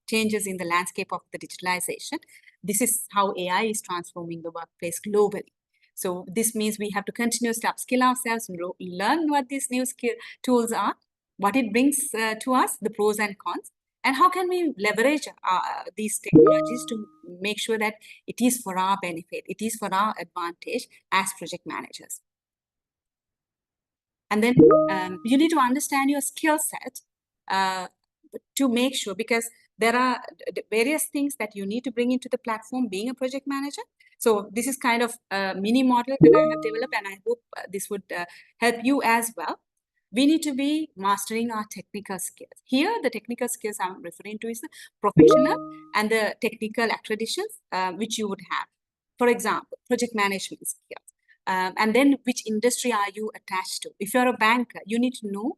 changes in the landscape of the digitalization. This is how AI is transforming the workplace globally. So this means we have to continuously upskill ourselves, learn what these new tools are, what it brings to us, the pros and cons, and how can we leverage these technologies to make sure that it is for our benefit, it is for our advantage as project managers. And then you need to understand your skill set to make sure, because there are various things that you need to bring into the platform being a project manager. So this is kind of a mini model that I have developed, and I hope this would help you as well. We need to be mastering our technical skills. Here, the technical skills I'm referring to is the professional and the technical accreditations which you would have. For example, project management skills. And then which industry are you attached to? If you're a banker, you need to know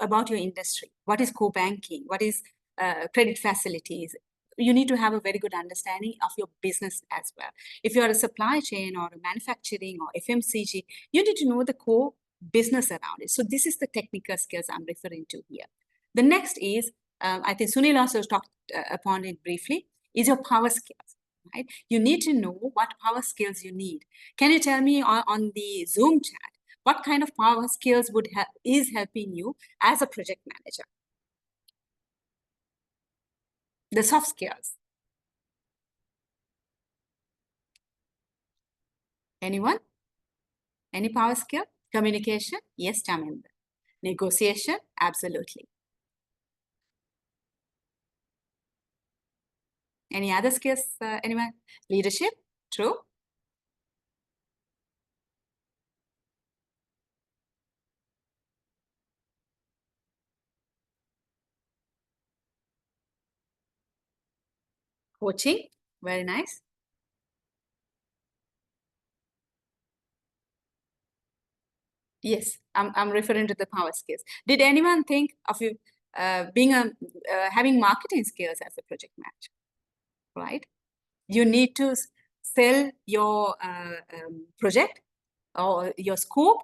about your industry. What is core banking? What is credit facilities? You need to have a very good understanding of your business as well. If you're a supply chain or a manufacturing or FMCG, you need to know the core business around it. So this is the technical skills I'm referring to here. The next is, I think Sunil also talked upon it briefly, is your power skills, right? You need to know what power skills you need. Can you tell me on the Zoom chat, what kind of power skills is helping you as a project manager? The soft skills. Anyone? Any power skill? Communication? Yes, Jaminder. Negotiation? Absolutely. Any other skills? Anyone? Leadership? True. Coaching? Very nice. Yes, I'm referring to the power skills. Did anyone think of you having marketing skills as a project manager, right? You need to sell your project or your scope,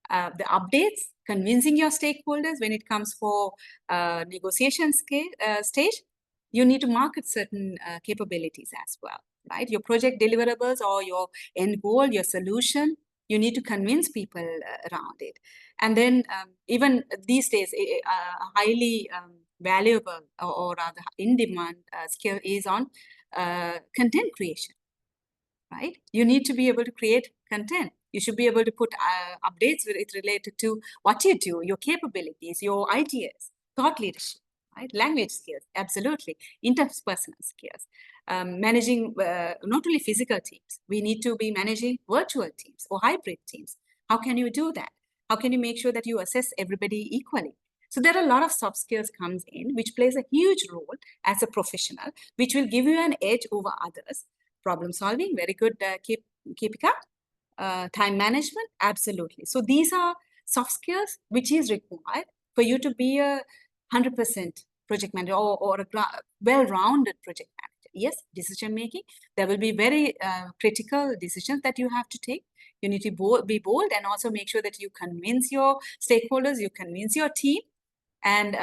the updates, convincing your stakeholders when it comes for negotiation stage. You need to market certain capabilities as well, right? Your project deliverables or your end goal, your solution, you need to convince people around it. And then even these days, a highly valuable or rather in-demand skill is on content creation, right? You need to be able to create content. You should be able to put updates related to what you do, your capabilities, your ideas, thought leadership, right? Language skills, absolutely. Interpersonal skills. Managing not only physical teams, we need to be managing virtual teams or hybrid teams. How can you do that? How can you make sure that you assess everybody equally? So there are a lot of soft skills comes in, which plays a huge role as a professional, which will give you an edge over others. Problem solving, very good, Kipika. Time management, absolutely. So these are soft skills which is required for you to be a 100% project manager or a well-rounded project manager. Yes, decision making. There will be very critical decisions that you have to take. You need to be bold and also make sure that you convince your stakeholders, you convince your team and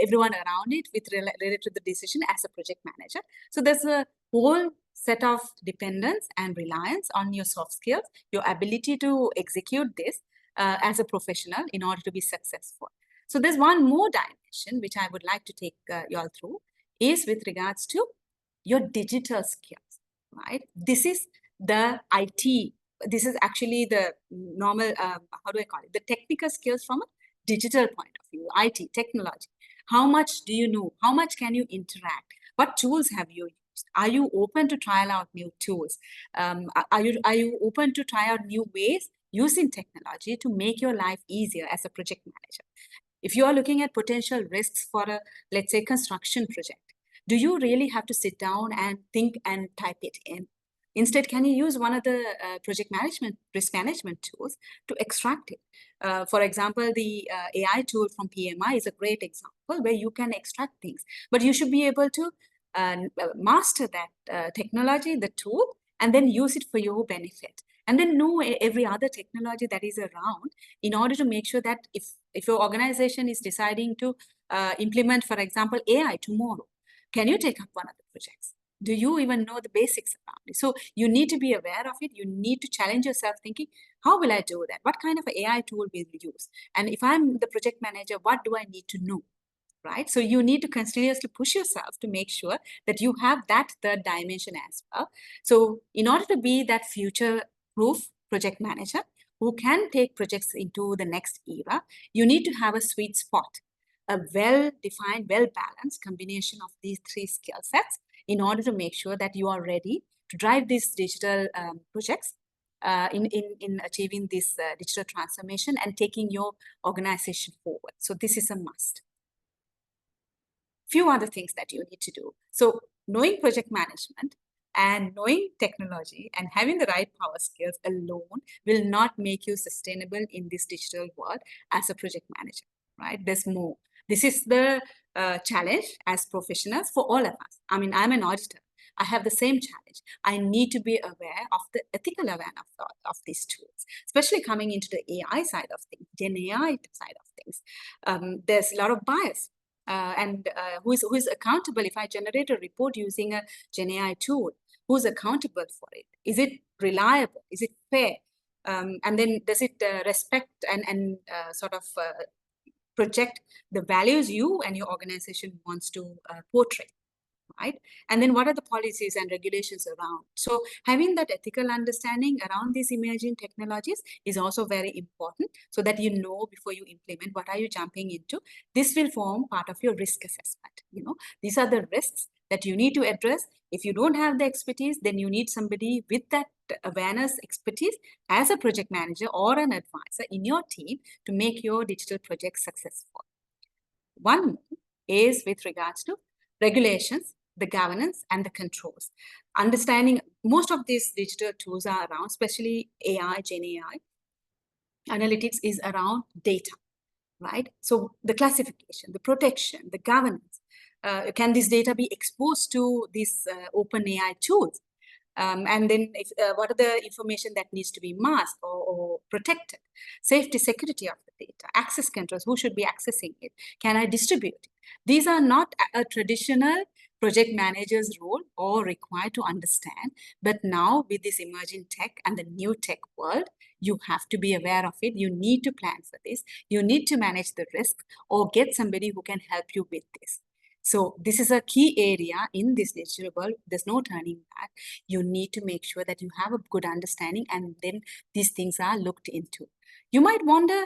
everyone around it related to the decision as a project manager. So there's a whole set of dependence and reliance on your soft skills, your ability to execute this as a professional in order to be successful. So there's one more dimension which I would like to take you all through is with regards to your digital skills, right? This is the IT. This is actually the normal, how do I call it? The technical skills from a digital point of view, IT, technology. How much do you know? How much can you interact? What tools have you used? Are you open to trial out new tools? Are you open to try out new ways using technology to make your life easier as a project manager? If you are looking at potential risks for a, let's say, construction project, do you really have to sit down and think and type it in? Instead, can you use one of the project management, risk management tools to extract it? For example, the AI tool from PMI is a great example where you can extract things, but you should be able to master that technology, the tool, and then use it for your benefit. And then know every other technology that is around in order to make sure that if your organization is deciding to implement, for example, AI tomorrow, can you take up one of the projects? Do you even know the basics around it? So you need to be aware of it. You need to challenge yourself thinking, how will I do that? What kind of AI tool will you use? And if I'm the project manager, what do I need to know? Right? So you need to continuously push yourself to make sure that you have that third dimension as well. So in order to be that future-proof project manager who can take projects into the next era, you need to have a sweet spot, a well-defined, well-balanced combination of these three skill sets in order to make sure that you are ready to drive these digital projects in achieving this digital transformation and taking your organization forward. So this is a must. Few other things that you need to do. So knowing project management and knowing technology and having the right power skills alone will not make you sustainable in this digital world as a project manager, right? There's more. This is the challenge as professionals for all of us. I mean, I'm an auditor. I have the same challenge. I need to be aware of the ethical awareness of these tools, especially coming into the AI side of things, Gen AI side of things. There's a lot of bias. Who is accountable if I generate a report using a Gen AI tool? Who's accountable for it? Is it reliable? Is it fair? And then does it respect and sort of project the values you and your organization wants to portray? Right? And then what are the policies and regulations around? So having that ethical understanding around these emerging technologies is also very important so that you know before you implement what are you jumping into. This will form part of your risk assessment. You know, these are the risks that you need to address. If you don't have the expertise, then you need somebody with that awareness expertise as a project manager or an advisor in your team to make your digital project successful. One more is with regards to regulations, the governance and the controls. Understanding most of these digital tools are around, especially AI, Gen AI, analytics is around data, right? So the classification, the protection, the governance, can this data be exposed to these open AI tools? And then what are the information that needs to be masked or protected? Safety, security of the data, access controls, who should be accessing it? Can I distribute it? These are not a traditional project manager's role or required to understand. But now with this emerging tech and the new tech world, you have to be aware of it. You need to plan for this. You need to manage the risk or get somebody who can help you with this. So this is a key area in this digital world. There's no turning back. You need to make sure that you have a good understanding and then these things are looked into. You might wonder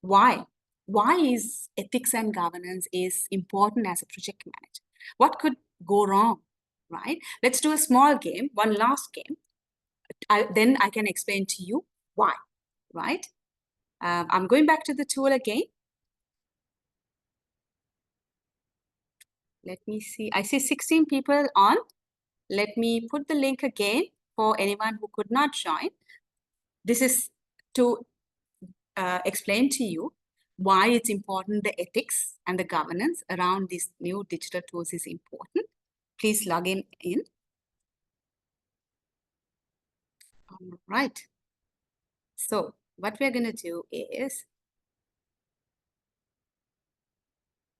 why. Why is ethics and governance is important as a project manager? What could go wrong, right? Let's do a small game, one last game. Then I can explain to you why, right? I'm going back to the tool again. Let me see. I see 16 people on. Let me put the link again for anyone who could not join. This is to explain to you why it's important, the ethics and the governance around these new digital tools is important. Please log in. All right. So what we're going to do is,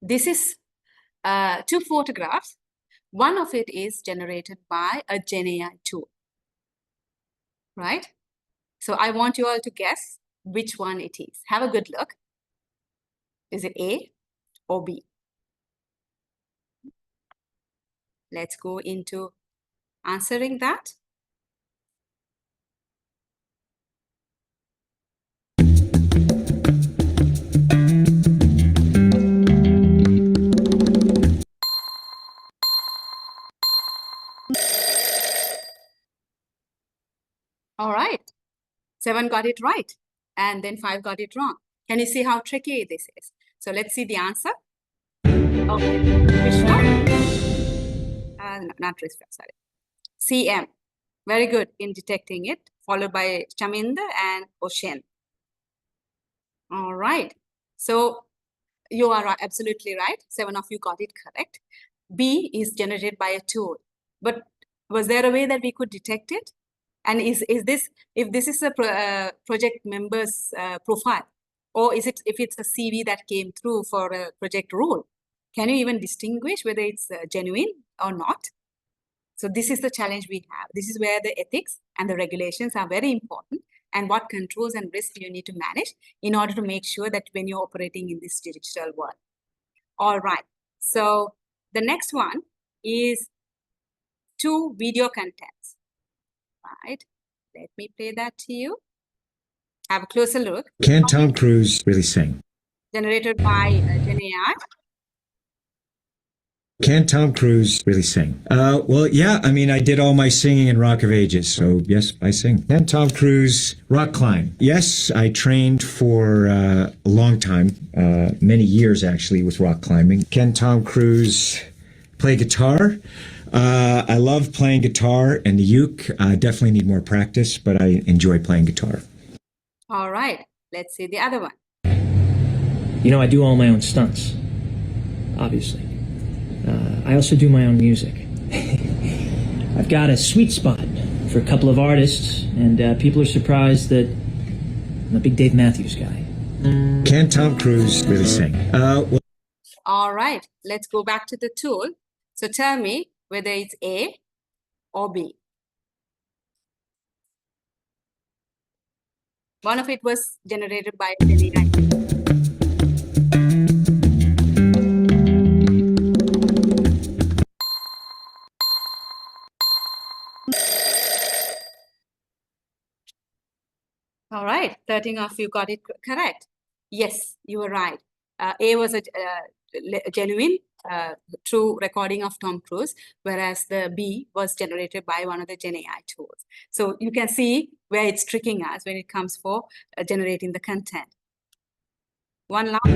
this is 2 photographs. One of it is generated by a Gen AI tool, right? So I want you all to guess which one it is. Have a good look. Is it A or B? Let's go into answering that. All right. 7 got it right. And then 5 got it wrong. Can you see how tricky this is? So let's see the answer. Okay. Which one? No, not Rishwa, sorry. CM. Very good in detecting it, followed by Chaminda and Oshen. All right. So you are absolutely right. 7 of you got it correct. B is generated by a tool. But was there a way that we could detect it? And is this, if this is a project member's profile, or is it if it's a CV that came through for a project role? Can you even distinguish whether it's genuine or not? So this is the challenge we have. This is where the ethics and the regulations are very important, and what controls and risks you need to manage in order to make sure that when you're operating in this digital world. All right. So the next one is 2 video contents. Right. Let me play that to you. Have a closer look. Can Tom Cruise really sing? Generated by GenAI. Can Tom Cruise really sing? Well, yeah, I mean, I did all my singing in Rock of Ages, so yes, I sing. Can Tom Cruise rock climb? Yes, I trained for a long time, many years actually, with rock climbing. Can Tom Cruise play guitar? I love playing guitar and the uke. I definitely need more practice, but I enjoy playing guitar. All right. Let's see the other one. You know, I do all my own stunts, obviously. I also do my own music. I've got a sweet spot for a couple of artists, and people are surprised that I'm a big Dave Matthews guy. Can Tom Cruise really sing? Well, All right. Let's go back to the tool. So tell me whether it's A or B. One of it was generated by GenAI. All right, 13 of you got it correct. Yes, you were right. A was a genuine, true recording of Tom Cruise, whereas the B was generated by one of the GenAI tools. So you can see where it's tricking us when it comes for generating the content. One last.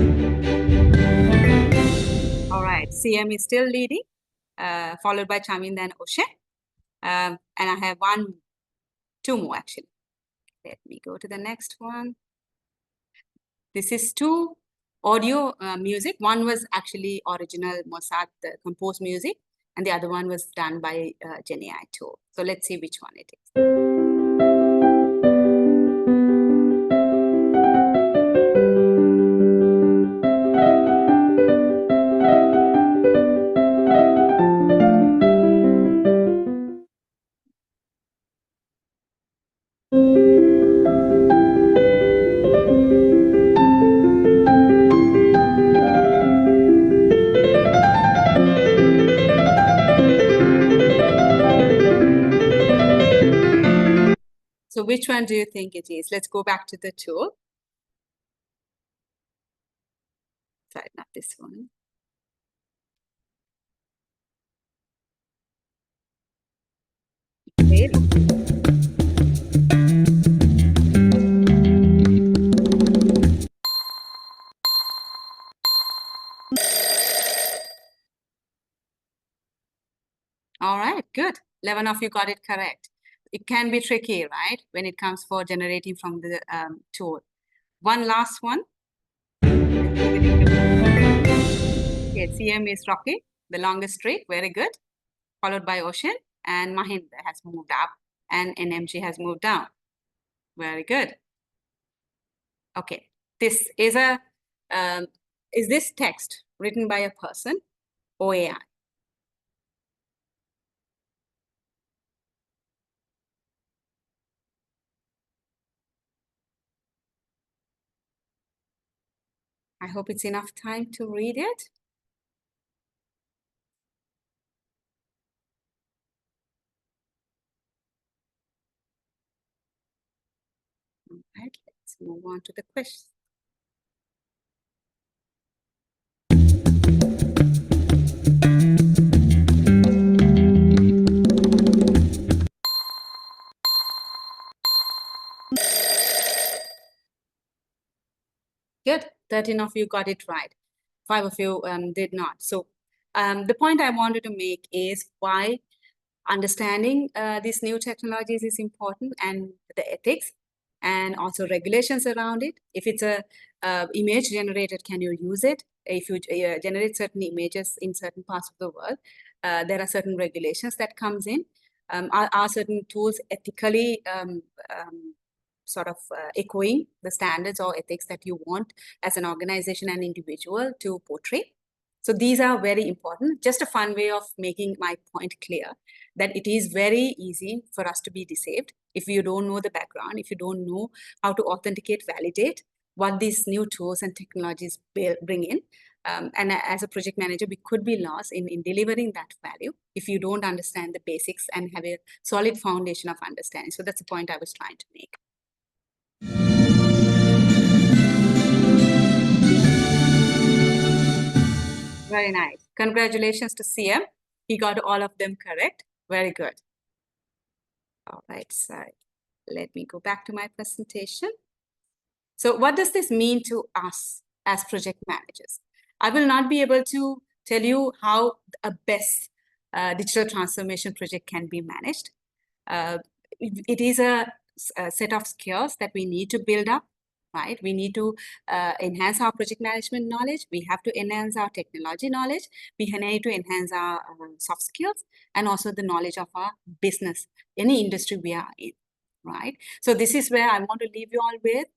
All right, CM is still leading, followed by Chaminda and Oshe. And I have 2 more actually. Let me go to the next one. This is 2 audio music. One was actually original Mozart composed music, and the other one was done by GenAI tool. So let's see which one it is. So which one do you think it is? Let's go back to the tool. Sorry, not this one. Okay. All right, good. 11 of you got it correct. It can be tricky, right, when it comes for generating from the tool. One last one. Okay, CM is Rocky, the longest streak, very good. Followed by Ocean, and Mahinda has moved up, and NMG has moved down. Very good. Okay, this is is this text written by a person or AI? I hope it's enough time to read it. All right, let's move on to the question. Good, 13 of you got it right. 5 of you did not. So the point I wanted to make is why Understanding these new technologies is important, and the ethics and also regulations around it. If it's a image generated, can you use it? If you generate certain images in certain parts of the world, there are certain regulations that comes in. Are certain tools ethically sort of echoing the standards or ethics that you want as an organization and individual to portray? So these are very important. Just a fun way of making my point clear that it is very easy for us to be deceived if you don't know the background, if you don't know how to authenticate, validate what these new tools and technologies bring in. And as a project manager, we could be lost in delivering that value if you don't understand the basics and have a solid foundation of understanding. So that's the point I was trying to make. Very nice. Congratulations to CM. He got all of them correct. Very good. All right, so let me go back to my presentation. So what does this mean to us as project managers? I will not be able to tell you how a best digital transformation project can be managed. It is a set of skills that we need to build up, right? We need to enhance our project management knowledge. We have to enhance our technology knowledge. We need to enhance our soft skills and also the knowledge of our business, any industry we are in, right? So this is where I want to leave you all with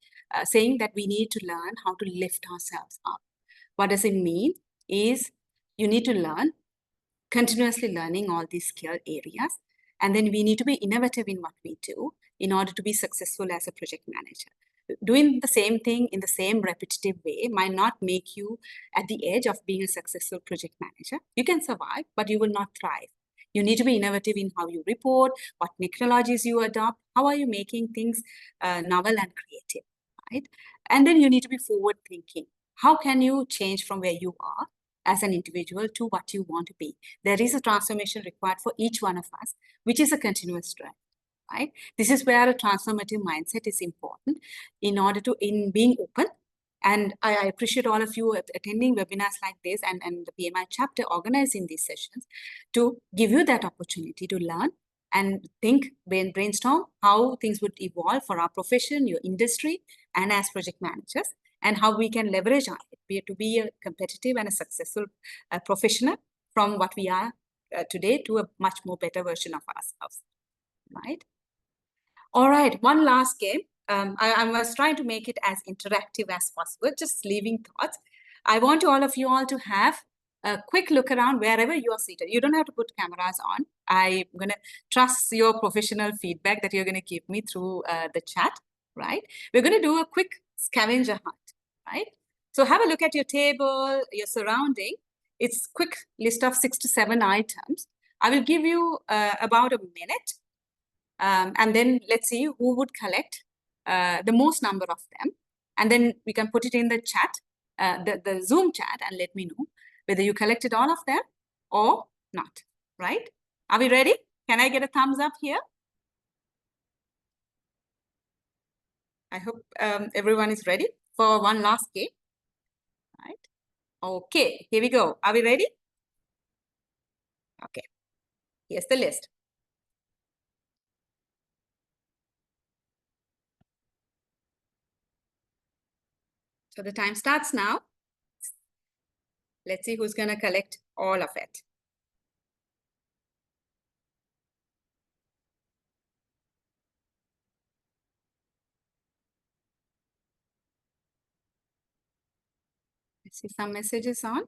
saying that we need to learn how to lift ourselves up. What does it mean is you need to learn, continuously learning all these skill areas. And then we need to be innovative in what we do in order to be successful as a project manager. Doing the same thing in the same repetitive way might not make you at the edge of being a successful project manager. You can survive, but you will not thrive. You need to be innovative in how you report, what methodologies you adopt, how are you making things novel and creative, right? And then you need to be forward thinking. How can you change from where you are as an individual to what you want to be? There is a transformation required for each one of us, which is a continuous strength. Right? This is where a transformative mindset is important in being open. And I appreciate all of you attending webinars like this and the PMI chapter organizing these sessions to give you that opportunity to learn and think, brainstorm how things would evolve for our profession, your industry, and as project managers, and how we can leverage on it to be a competitive and a successful professional from what we are today to a much more better version of ourselves, right? All right, one last game. I was trying to make it as interactive as possible, just leaving thoughts. I want all of you all to have a quick look around wherever you are seated. You don't have to put cameras on. I'm going to trust your professional feedback that you're going to give me through the chat, right? We're going to do a quick scavenger hunt, right? So have a look at your table, your surrounding. It's a quick list of 6 to 7 items. I will give you about a minute. And then let's see who would collect the most number of them. And then we can put it in the chat, the Zoom chat, and let me know whether you collected all of them or not, right? Are we ready? Can I get a thumbs up here? I hope everyone is ready for one last game, right? Okay, here we go. Are we ready? Okay, here's the list. So the time starts now. Let's see who's going to collect all of it. I see some messages on.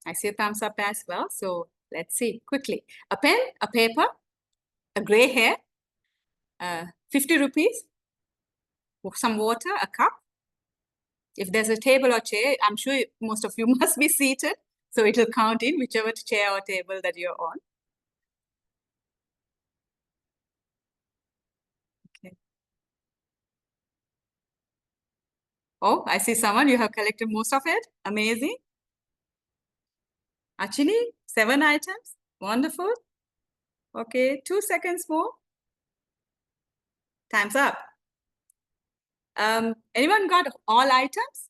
I see a thumbs up as well. So let's see quickly. A pen, a paper, a gray hair, 50 rupees, some water, a cup. If there's a table or chair, I'm sure most of you must be seated. So it will count in whichever chair or table that you're on. Okay. Oh, I see someone, you have collected most of it. Amazing. Actually, 7 items. Wonderful. Okay, 2 seconds more. Time's up. Anyone got all items?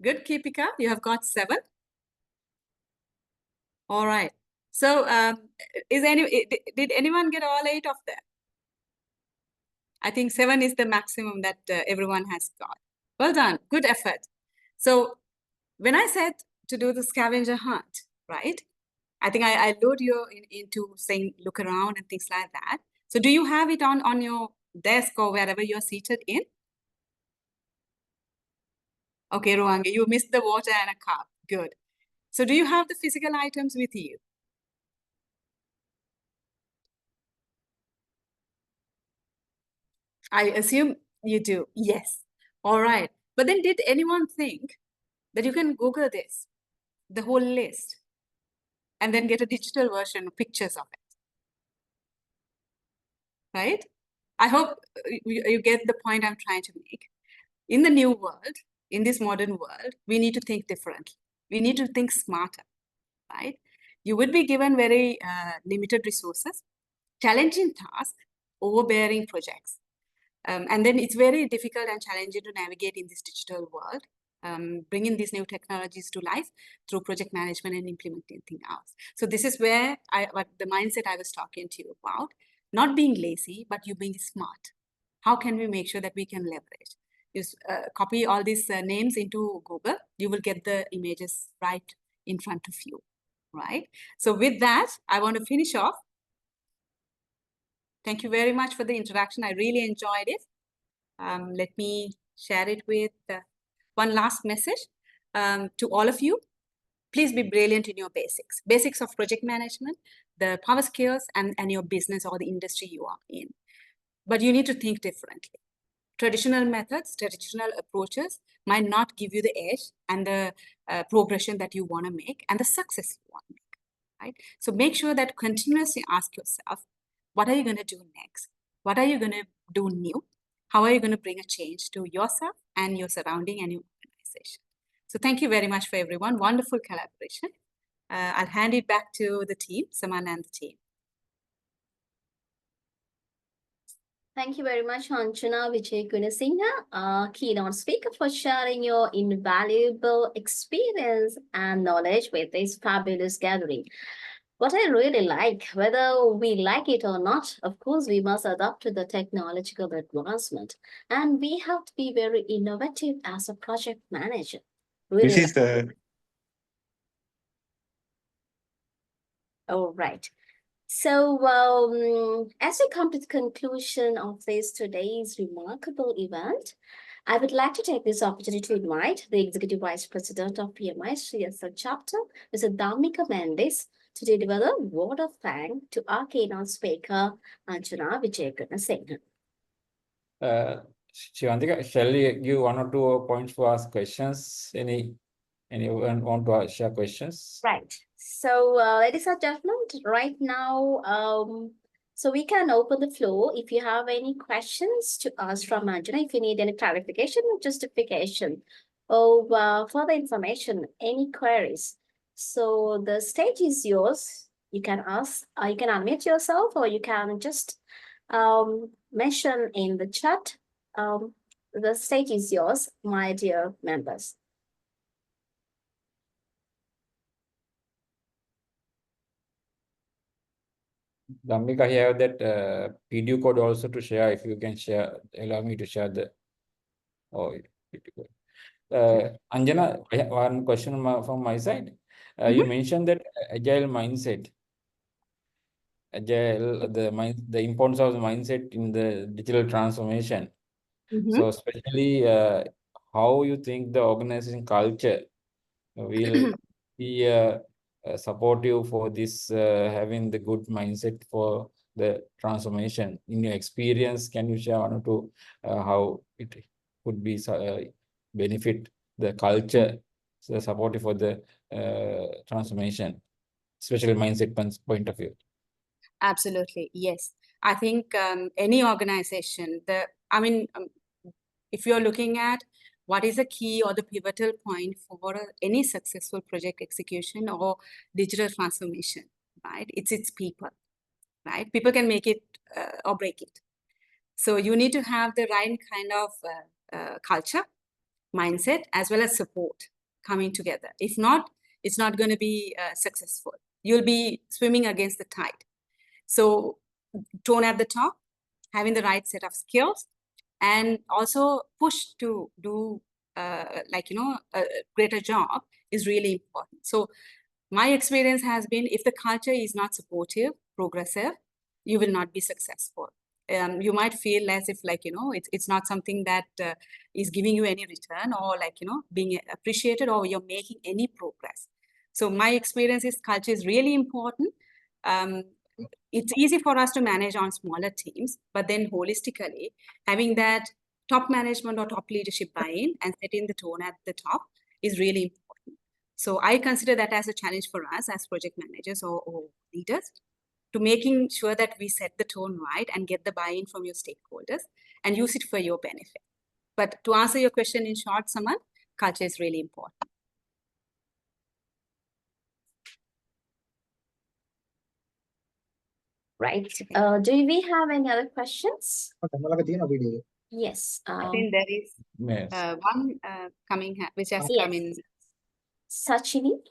Good, Keepika. You have got 7. All right. So did anyone get all 8 of them? I think 7 is the maximum that everyone has got. Well done. Good effort. So when I said to do the scavenger hunt, right? I think I lured you into saying look around and things like that. So do you have it on your desk or wherever you're seated in? Okay, Ruangi, you missed the water and a cup. Good. So do you have the physical items with you? I assume you do. Yes. All right. But then did anyone think that you can Google this, the whole list, and then get a digital version of pictures of it? Right? I hope you get the point I'm trying to make. In the new world, in this modern world, we need to think differently. We need to think smarter, right? You would be given very limited resources, challenging tasks, overbearing projects. And then it's very difficult and challenging to navigate in this digital world, bringing these new technologies to life through project management and implementing things out. So this is where the mindset I was talking to you about, not being lazy, but you being smart. How can we make sure that we can leverage? Just copy all these names into Google, you will get the images right in front of you, right? So with that, I want to finish off. Thank you very much for the introduction. I really enjoyed it. Let me share it with one last message to all of you. Please be brilliant in your basics. Basics of project management, the power skills, and your business or the industry you are in. But you need to think differently. Traditional methods, traditional approaches might not give you the edge and the progression that you want to make and the success you want to make, right? So make sure that continuously ask yourself, what are you going to do next? What are you going to do new? How are you going to bring a change to yourself and your surrounding and your organization? So thank you very much for everyone. Wonderful collaboration. I'll hand it back to the team, Samana and the team. Thank you very much, Anjana Wijegunasinghe, keynote speaker, for sharing your invaluable experience and knowledge with this fabulous gathering. What I really like, whether we like it or not, of course, we must adapt to the technological advancement. And we have to be very innovative as a project manager. Really. This is the... All right. So as we come to the conclusion of today's remarkable event, I would like to take this opportunity to invite the Executive Vice President of PMICSL chapter, Mr. Dhammika Mendes, to deliver the word of thanks to our keynote speaker, Anjana Wijegunasinghe. Shivantika, shall we give 1 or 2 points for ask questions? Anyone want to share questions? Right. So, ladies and gentlemen, right now, so we can open the floor. If you have any questions to ask from Anjana, if you need any clarification or justification or further information, any queries. So the stage is yours. You can ask, you can unmute yourself, or you can just mention in the chat. The stage is yours, my dear members. Dhammika, I have that PDF code also to share. If you can share, allow me to share the PDF code. Anjana, I have one question from my side. You mentioned that agile mindset. Agile, the importance of the mindset in the digital transformation. So especially how you think the organization culture will be supportive for this, having the good mindset for the transformation. In your experience, can you share 1 or 2 how it could be benefit the culture, so supportive for the transformation, especially mindset point of view? Absolutely, yes. I think any organization, if you're looking at what is the key or the pivotal point for any successful project execution or digital transformation, right? It's people, right? People can make it or break it. So you need to have the right kind of culture, mindset, as well as support coming together. If not, it's not going to be successful. you'll be swimming against the tide. So tone at the top, having the right set of skills, and also push to do a greater job is really important. So my experience has been, if the culture is not supportive, progressive, you will not be successful. You might feel as if it's not something that is giving you any return, or being appreciated, or you're making any progress. So my experience is culture is really important. It's easy for us to manage on smaller teams, but then holistically, having that top management or top leadership buy-in and setting the tone at the top is really important. So I consider that as a challenge for us as project managers or leaders, to making sure that we set the tone right and get the buy-in from your stakeholders and use it for your benefit. But to answer your question in short, Saman, culture is really important. Right. Do we have any other questions? Yes. I think there is Yes. one coming, which has Yes. come in. Sachini.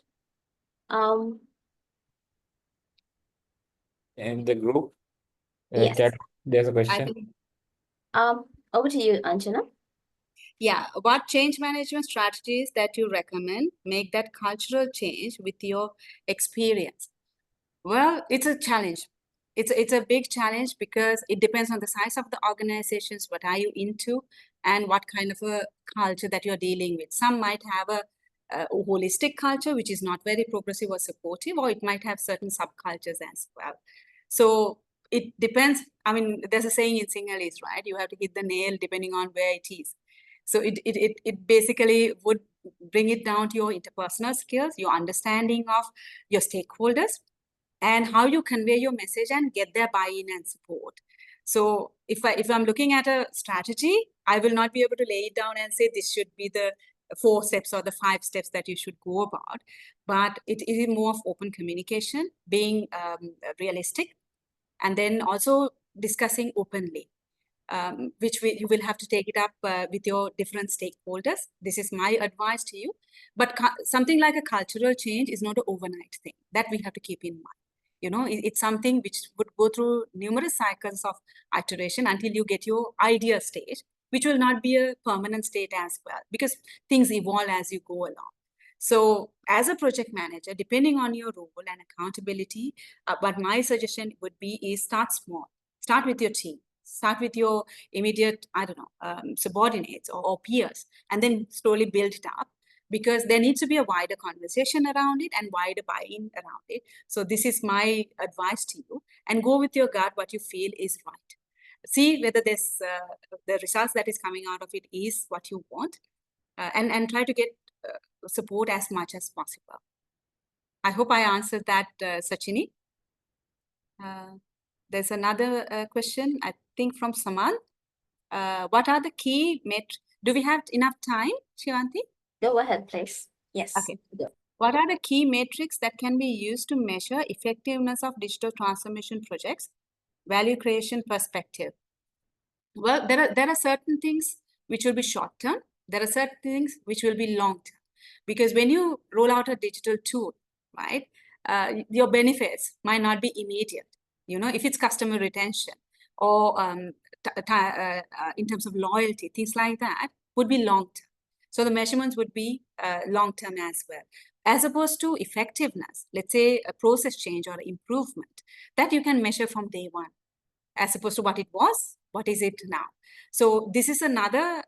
In the group, Yes. chat, there's a I question. think, Over to you, Anjana. yeah, what change management strategies that you recommend make that cultural change with your experience? Well, it's a challenge. It's a big challenge because it depends on the size of the organizations, what are you into, and what kind of a culture that you're dealing with. Some might have a holistic culture, which is not very progressive or supportive, or it might have certain subcultures as well. So it depends. I mean, there's a saying in Sinhalese, right? You have to hit the nail depending on where it is. So it basically would bring it down to your interpersonal skills, your understanding of your stakeholders, and how you convey your message and get their buy-in and support. So if I'm looking at a strategy, I will not be able to lay it down and say this should be the 4 steps or the 5 steps that you should go about. But it is more of open communication, being realistic, and then also discussing openly, which you will have to take it up with your different stakeholders. This is my advice to you. But something like a cultural change is not an overnight thing. That we have to keep in mind. It's something which would go through numerous cycles of iteration until you get your ideal state, which will not be a permanent state as well, because things evolve as you go along. So as a project manager, depending on your role and accountability, what my suggestion would be is start small. Start with your team. Start with your immediate, subordinates or peers, and then slowly build it up, because there needs to be a wider conversation around it and wider buy-in around it. So this is my advice to you, and go with your gut, what you feel is right. See whether this, the results that is coming out of it is what you want, and try to get support as much as possible. I hope I answered that, Sachini. There's another question, I think from Saman. What are the key do we have enough time, Shivanti? Go ahead, please. Yes. Okay. Go. What are the key metrics that can be used to measure effectiveness of digital transformation projects, value creation perspective? Well, there are certain things which will be short-term. There are certain things which will be long-term. Because when you roll out a digital tool, right, your benefits might not be immediate. If it's customer retention or in terms of loyalty, things like that would be long-term. So the measurements would be long-term as well. As opposed to effectiveness, let's say a process change or improvement, that you can measure from day one, as opposed to what it was, what is it now? So this is another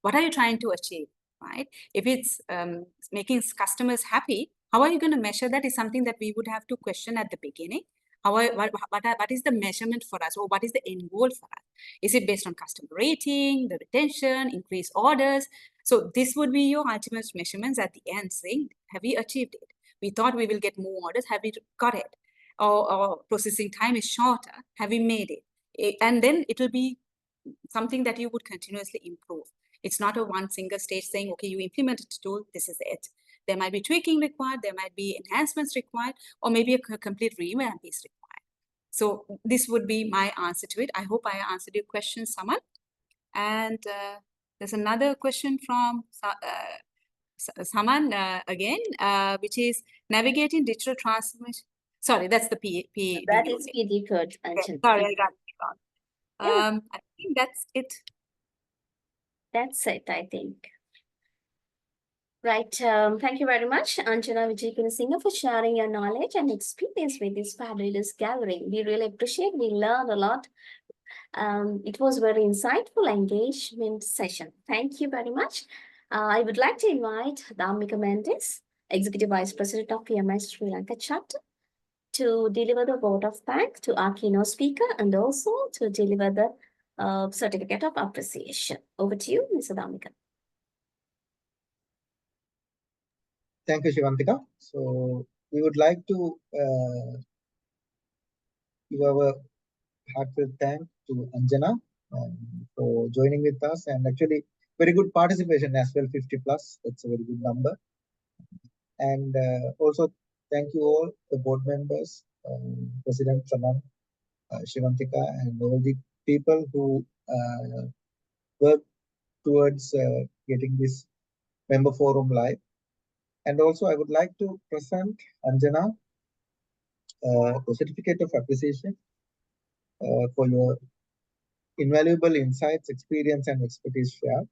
what are you trying to achieve, right? If it's making customers happy, how are you going to measure that is something that we would have to question at the beginning. What is the measurement for us, or what is the end goal for us? Is it based on customer rating, the retention, increased orders? So this would be your ultimate measurements at the end, saying, have we achieved it? We thought we will get more orders, have we got it? Or processing time is shorter, have we made it? And then it will be something that you would continuously improve. It's not a one single stage saying, okay, you implemented the tool, this is it. There might be tweaking required, there might be enhancements required, or maybe a complete revamp is required. So this would be my answer to it. I hope I answered your question, Saman. And there's another question from Saman again, which is navigating digital transformation. Sorry, that's the P. That is PD code, Okay, Anjana. sorry, I got it wrong. Yeah. I think that's it. That's it, I think. Right. Thank you very much, Anjana Wijegunasinghe, for sharing your knowledge and experience with this fabulous gathering. We really appreciate. We learned a lot. It was very insightful engagement session. Thank you very much. I would like to invite Dhammika Mendes, Executive Vice President of PMI Sri Lanka Chapter, to deliver the vote of thanks to our keynote speaker and also to deliver the certificate of appreciation. Over to you, Mr. Dhammika. Thank you, Shivantika. So we would like to give our heartfelt thanks to Anjana for joining with us, and actually very good participation as well, 50 plus. That's a very good number. And also thank you all the board members, President Saman, Shivantika, and all the people who work towards getting this member forum live. And also I would like to present Anjana the certificate of appreciation for your invaluable insights, experience, and expertise shared.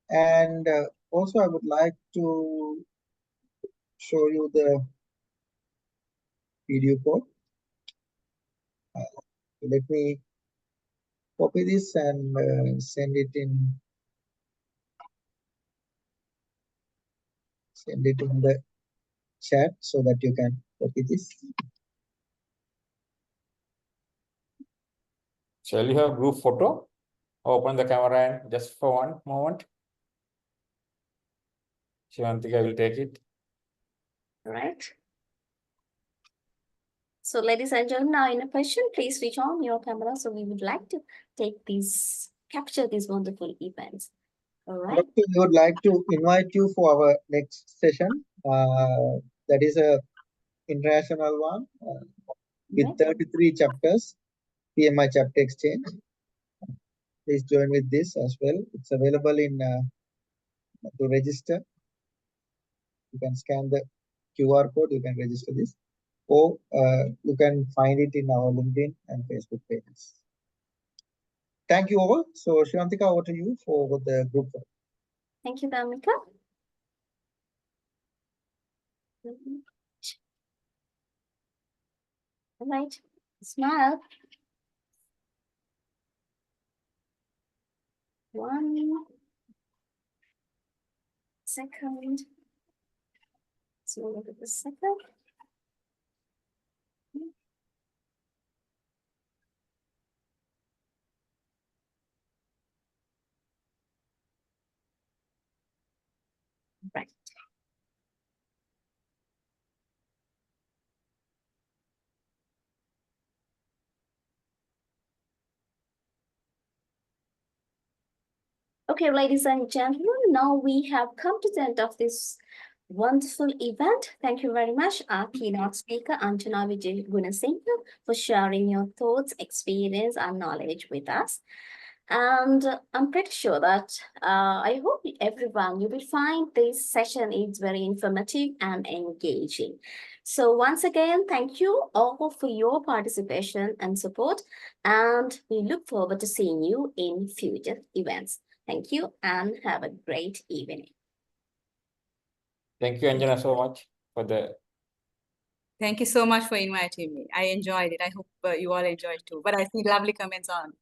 And also I would like to show you the video code. Let me copy this and send it in the chat so that you can copy this. Shall you have group photo? Open the camera and just for one moment. Shivantika will take it. All right. So, ladies and gentlemen, now in a question, please switch on your camera. So we would like to capture these wonderful events. All right. We would like to invite you for our next session. That is a international one with 33 chapters, PMI chapter exchange. Please join with this as well. It's available in to register. You can scan the QR code, you can register this, or you can find it in our LinkedIn and Facebook pages. Thank you all. So Shivantika, over to you for the group. Thank you, Dhammika. All right, smile. 1 second. So look at the second. Right. Okay, ladies and gentlemen, now we have come to the end of this wonderful event. Thank you very much, our keynote speaker, Anjana Wijegunasinghe, for sharing your thoughts, experience, and knowledge with us. And I'm pretty sure that I hope everyone, you will find this session is very informative and engaging. So once again, thank you all for your participation and support, and we look forward to seeing you in future events. Thank you and have a great evening. Thank you, Anjana, so much for the. Thank you so much for inviting me. I enjoyed it. I hope you all enjoyed too. But I see lovely comments on.